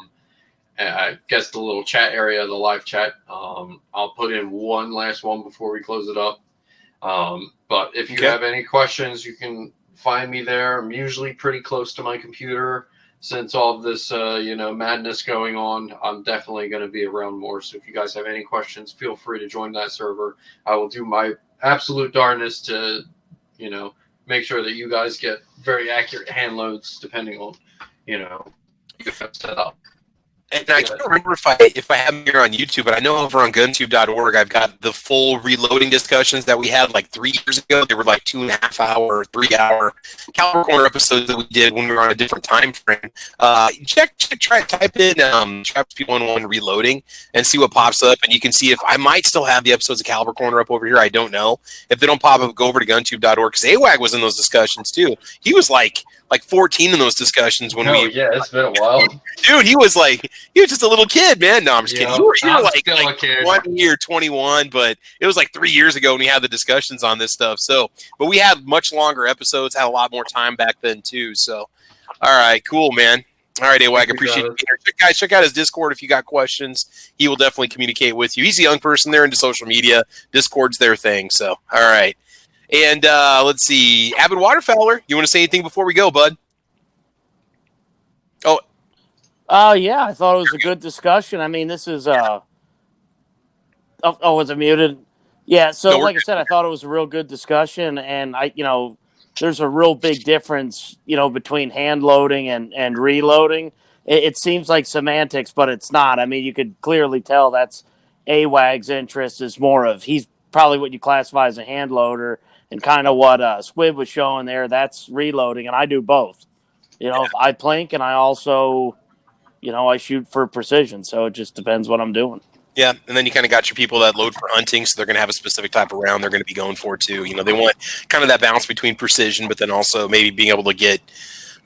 I guess the little chat area, the live chat. I'll put in one last one before we close it up. But if you have any questions, you can find me there. I'm usually pretty close to my computer. Since all of this, madness going on, I'm definitely going to be around more. So if you guys have any questions, feel free to join that server. I will do my absolute darndest to, make sure that you guys get very accurate hand loads depending on, you have set up. And I can't remember if I have them here on YouTube, but I know over on Gunstreamer.org I've got the full reloading discussions that we had like 3 years ago. They were like 2.5 hour, 3 hour Caliber Corner episodes that we did when we were on a different time frame. Type in Traps P11 reloading and see what pops up, and you can see if I might still have the episodes of Caliber Corner up over here. I don't know. If they don't pop up, go over to Guntube.org because AWAG was in those discussions too. He was like 14 in those discussions when it's been a while. Dude, he was just a little kid, man. No, I'm just kidding. You were like 1 year, 21, but it was like 3 years ago when we had the discussions on this stuff. So, but we had much longer episodes, had a lot more time back then too. So, all right, cool, man. All right, AWAG, appreciate it. Guys, check out his Discord if you got questions. He will definitely communicate with you. He's a young person there into social media. Discord's their thing. So, all right. And let's see, Avid Waterfowler, you want to say anything before we go, bud? Yeah, I thought it was a good discussion. I mean, this is was it muted? Yeah, so like I said, I thought it was a real good discussion, and there's a real big difference, between hand loading and reloading. It seems like semantics, but it's not. I mean, you could clearly tell that's AWAG's interest is more of he's probably what you classify as a hand loader, and kind of what Squib was showing there, that's reloading, and I do both. I plink, and I also, I shoot for precision, so it just depends what I'm doing. Yeah, and then you kind of got your people that load for hunting, so they're going to have a specific type of round they're going to be going for, too. They want kind of that balance between precision, but then also maybe being able to get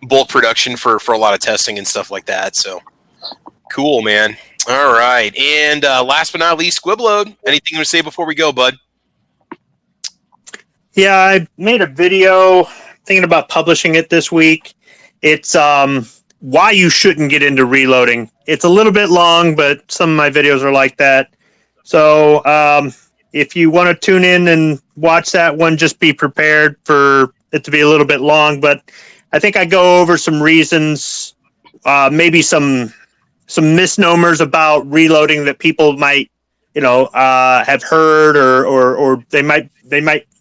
bulk production for a lot of testing and stuff like that. So, cool, man. All right, and last but not least, Squibload. Anything to say before we go, bud? Yeah, I made a video thinking about publishing it this week. It's why you shouldn't get into reloading. It's a little bit long, but some of my videos are like that. So if you want to tune in and watch that one, just be prepared for it to be a little bit long. But I think I go over some reasons, maybe some misnomers about reloading that people might, have heard, or they might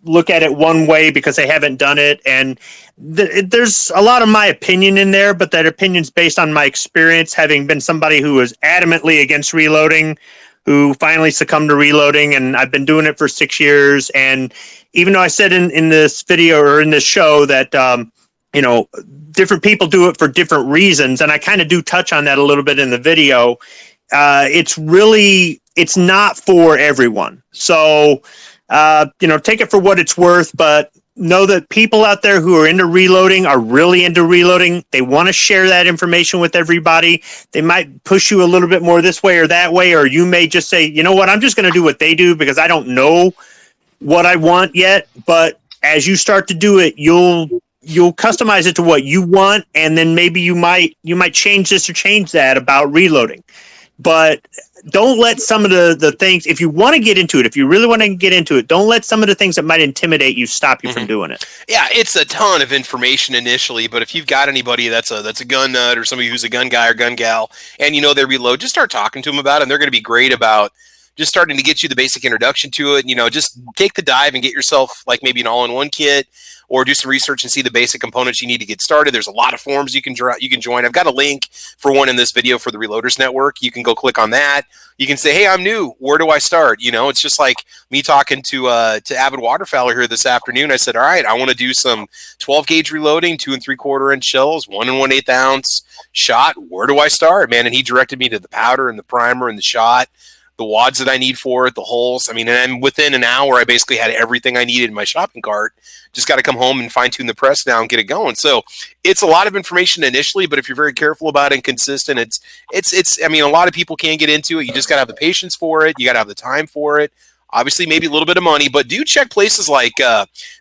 look at it one way because they haven't done it. And there's a lot of my opinion in there, but that opinion's based on my experience, having been somebody who was adamantly against reloading, who finally succumbed to reloading. And I've been doing it for 6 years. And even though I said in this video or in this show that, different people do it for different reasons, and I kind of do touch on that a little bit in the video, it's not for everyone. So, take it for what it's worth, but know that people out there who are into reloading are really into reloading. They want to share that information with everybody. They might push you a little bit more this way or that way, or you may just say, you know what, I'm just going to do what they do because I don't know what I want yet. But as you start to do it, you'll customize it to what you want, and then maybe you might change this or change that about reloading. But don't let some of the things, if you want to get into it, if you really want to get into it, don't let some of the things that might intimidate you stop you from doing it. Yeah, it's a ton of information initially, but if you've got anybody that's a gun nut or somebody who's a gun guy or gun gal, and they reload, just start talking to them about it, and they're going to be great about just starting to get you the basic introduction to it. Just take the dive and get yourself like maybe an all-in-one kit, or do some research and see the basic components you need to get started. There's a lot of forums you can join. I've got a link for one in this video for the Reloaders Network. You can go click on that. You can say, hey, I'm new. Where do I start? It's just like me talking to Avid Waterfowler here this afternoon. I said, all right, I want to do some 12 gauge reloading, 2 3/4 inch shells, 1 1/8 ounce shot. Where do I start, man? And he directed me to the powder and the primer and the shot, the wads that I need for it, the holes. I mean, and within an hour, I basically had everything I needed in my shopping cart. Just got to come home and fine tune the press now and get it going. So it's a lot of information initially, but if you're very careful about it and consistent, it's, I mean, a lot of people can't get into it. You just got to have the patience for it. You got to have the time for it. Obviously, maybe a little bit of money, but do check places like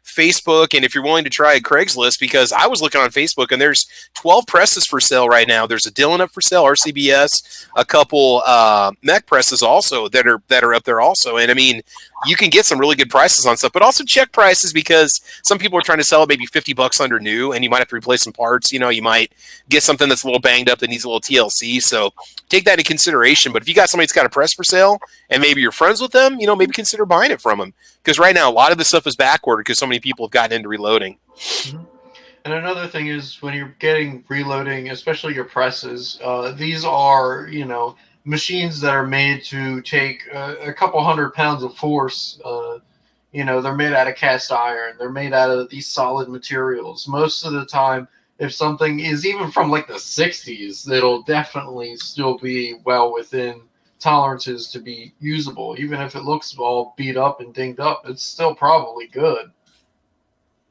Facebook, and if you're willing to try Craigslist, because I was looking on Facebook and there's 12 presses for sale right now. There's a Dillon up for sale, RCBS, a couple mech presses also that are up there also. And I mean, you can get some really good prices on stuff, but also check prices because some people are trying to sell it maybe $50 under new, and you might have to replace some parts. You know, you might get something that's a little banged up that needs a little TLC. So take that into consideration. But if you got somebody that's got a press for sale and maybe you're friends with them, you know, maybe consider buying it from them. Because right now, a lot of this stuff is backward because so many people have gotten into reloading. Mm-hmm. And another thing is when you're getting reloading, especially your presses, these are, you know, machines that are made to take a couple 100 pounds of force. You know, they're made out of cast iron. They're made out of these solid materials. Most of the time, if something is even from like the 60s, it'll definitely still be well within tolerances to be usable. Even if it looks all beat up and dinged up, it's still probably good.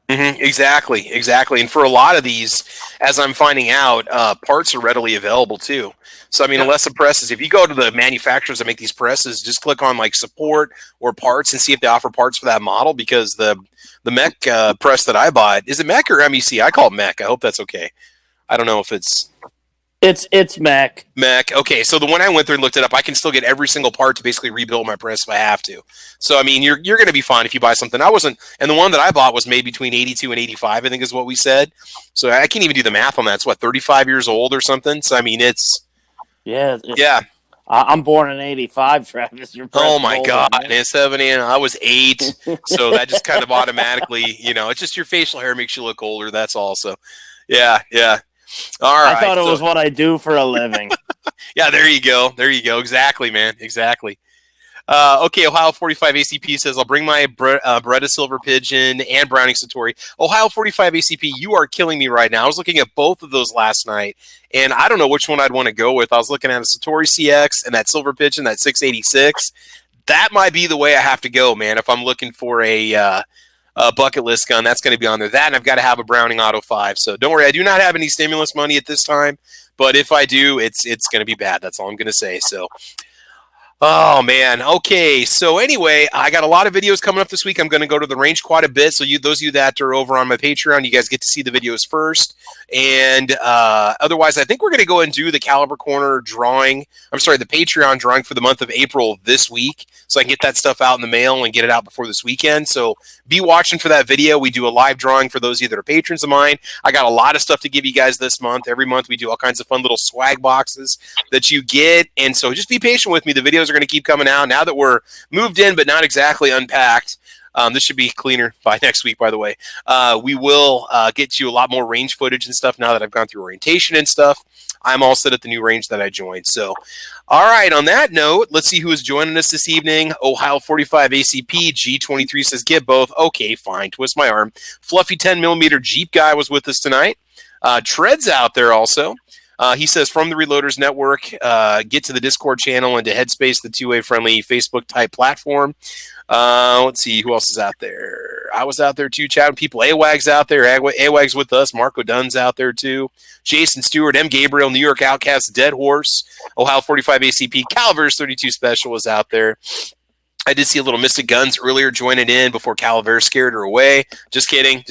Mm-hmm. Exactly. And for a lot of these, as I'm finding out, parts are readily available too. So, I mean, unless the presses, if you go to the manufacturers that make these presses, just click on like support or parts and see if they offer parts for that model, because the mech press that I bought, is it mech or MEC? I call it mech. I hope that's okay. I don't know if it's mech. Mech. Okay, so the one I went through and looked it up, I can still get every single part to basically rebuild my press if I have to. So I mean, you're going to be fine if you buy something. And the one that I bought was made between 82 and 85, I think is what we said. So I can't even do the math on that. It's what, 35 years old or something. So I mean, it's yeah. I'm born in 85, Travis. Oh my God, and 70, and I was 8, so that just kind of automatically, you know, it's just your facial hair makes you look older. That's all. So, yeah. All right. I thought it was what I do for a living. Yeah, there you go. Exactly, man. Exactly. Okay, Ohio 45 ACP says, I'll bring my Beretta Silver Pigeon and Browning Satori. Ohio 45 ACP, you are killing me right now. I was looking at both of those last night, and I don't know which one I'd want to go with. I was looking at a Satori CX and that Silver Pigeon, that 686. That might be the way I have to go, man, if I'm looking for a bucket list gun. That's going to be on there. That, and I've got to have a Browning Auto 5. So don't worry, I do not have any stimulus money at this time, but if I do, it's going to be bad. That's all I'm going to say. So, oh man. Okay. So anyway, I got a lot of videos coming up this week. I'm going to go to the range quite a bit. So those of you that are over on my Patreon, you guys get to see the videos first. And otherwise, I think we're going to go and do the Caliber Corner drawing. I'm sorry, the Patreon drawing for the month of April this week, so I can get that stuff out in the mail and get it out before this weekend. So be watching for that video. We do a live drawing for those of you that are patrons of mine. I got a lot of stuff to give you guys this month. Every month we do all kinds of fun little swag boxes that you get. And so just be patient with me. The videos are going to keep coming out now that we're moved in, but not exactly unpacked. This should be cleaner by next week, by the way. We will get you a lot more range footage and stuff now that I've gone through orientation and stuff. I'm all set at the new range that I joined. So, all right, on that note, let's see who is joining us this evening. Ohio 45 ACP, G23 says, get both. Okay, fine. Twist my arm. Fluffy 10mm Jeep guy was with us tonight. Tread's out there also. He says, from the Reloaders Network, get to the Discord channel and to Headspace, the two-way friendly Facebook-type platform. Let's see, who else is out there? I was out there too, chatting people. AWAG's out there. AWAG's with us. Marco Dunn's out there too. Jason Stewart, M. Gabriel, New York Outcast, Dead Horse, Ohio 45 ACP, Calaveras 32 Special is out there. I did see a little Mystic Guns earlier joining in before Calaveras scared her away. Just kidding.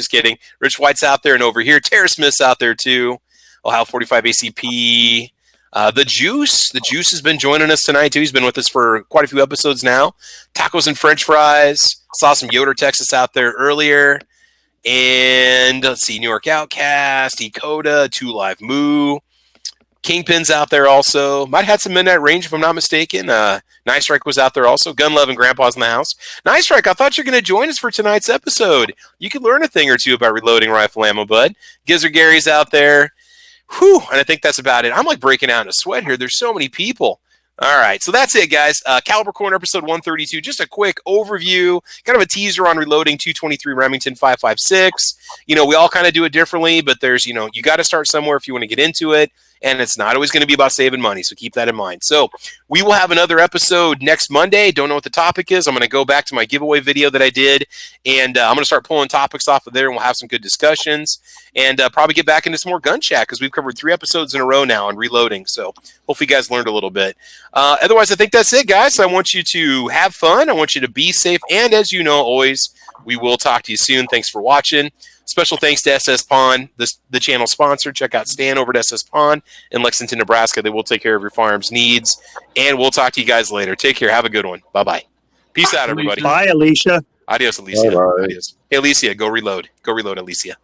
Rich White's out there and over here. Tara Smith's out there too. Ohio 45 ACP. The Juice has been joining us tonight too. He's been with us for quite a few episodes now. Tacos and French fries. Saw some Yoder, Texas out there earlier. And let's see, New York Outcast, Dakota, 2 Live Moo. Kingpin's out there also. Might have had some Midnight Range if I'm not mistaken. Nice Strike was out there also. Gun Love and Grandpa's in the house. Nice Strike, I thought you were going to join us for tonight's episode. You could learn a thing or two about reloading rifle ammo, bud. Gizzard Gary's out there. Whew, and I think that's about it. I'm like breaking out in a sweat here. There's so many people. All right, so that's it, guys. Caliber Corner episode 132. Just a quick overview, kind of a teaser on reloading 223 Remington 5.56. You know, we all kind of do it differently, but there's, you know, you got to start somewhere if you want to get into it. and it's not always going to be about saving money. So keep that in mind. So we will have another episode next Monday. Don't know what the topic is. I'm going to go back to my giveaway video that I did, and I'm going to start pulling topics off of there, and we'll have some good discussions, and probably get back into some more gun chat because we've covered 3 episodes in a row now on reloading. So hopefully you guys learned a little bit. Otherwise, I think that's it, guys. I want you to have fun. I want you to be safe, and as you know, always, we will talk to you soon. Thanks for watching. Special thanks to SS Pawn, the channel sponsor. Check out Stan over at SS Pawn in Lexington, Nebraska. They will take care of your firearms needs. And we'll talk to you guys later. Take care. Have a good one. Bye-bye. Peace out, everybody. Bye, Alicia. Adios, Alicia. Bye-bye. Adios. Hey, Alicia, go reload. Go reload, Alicia.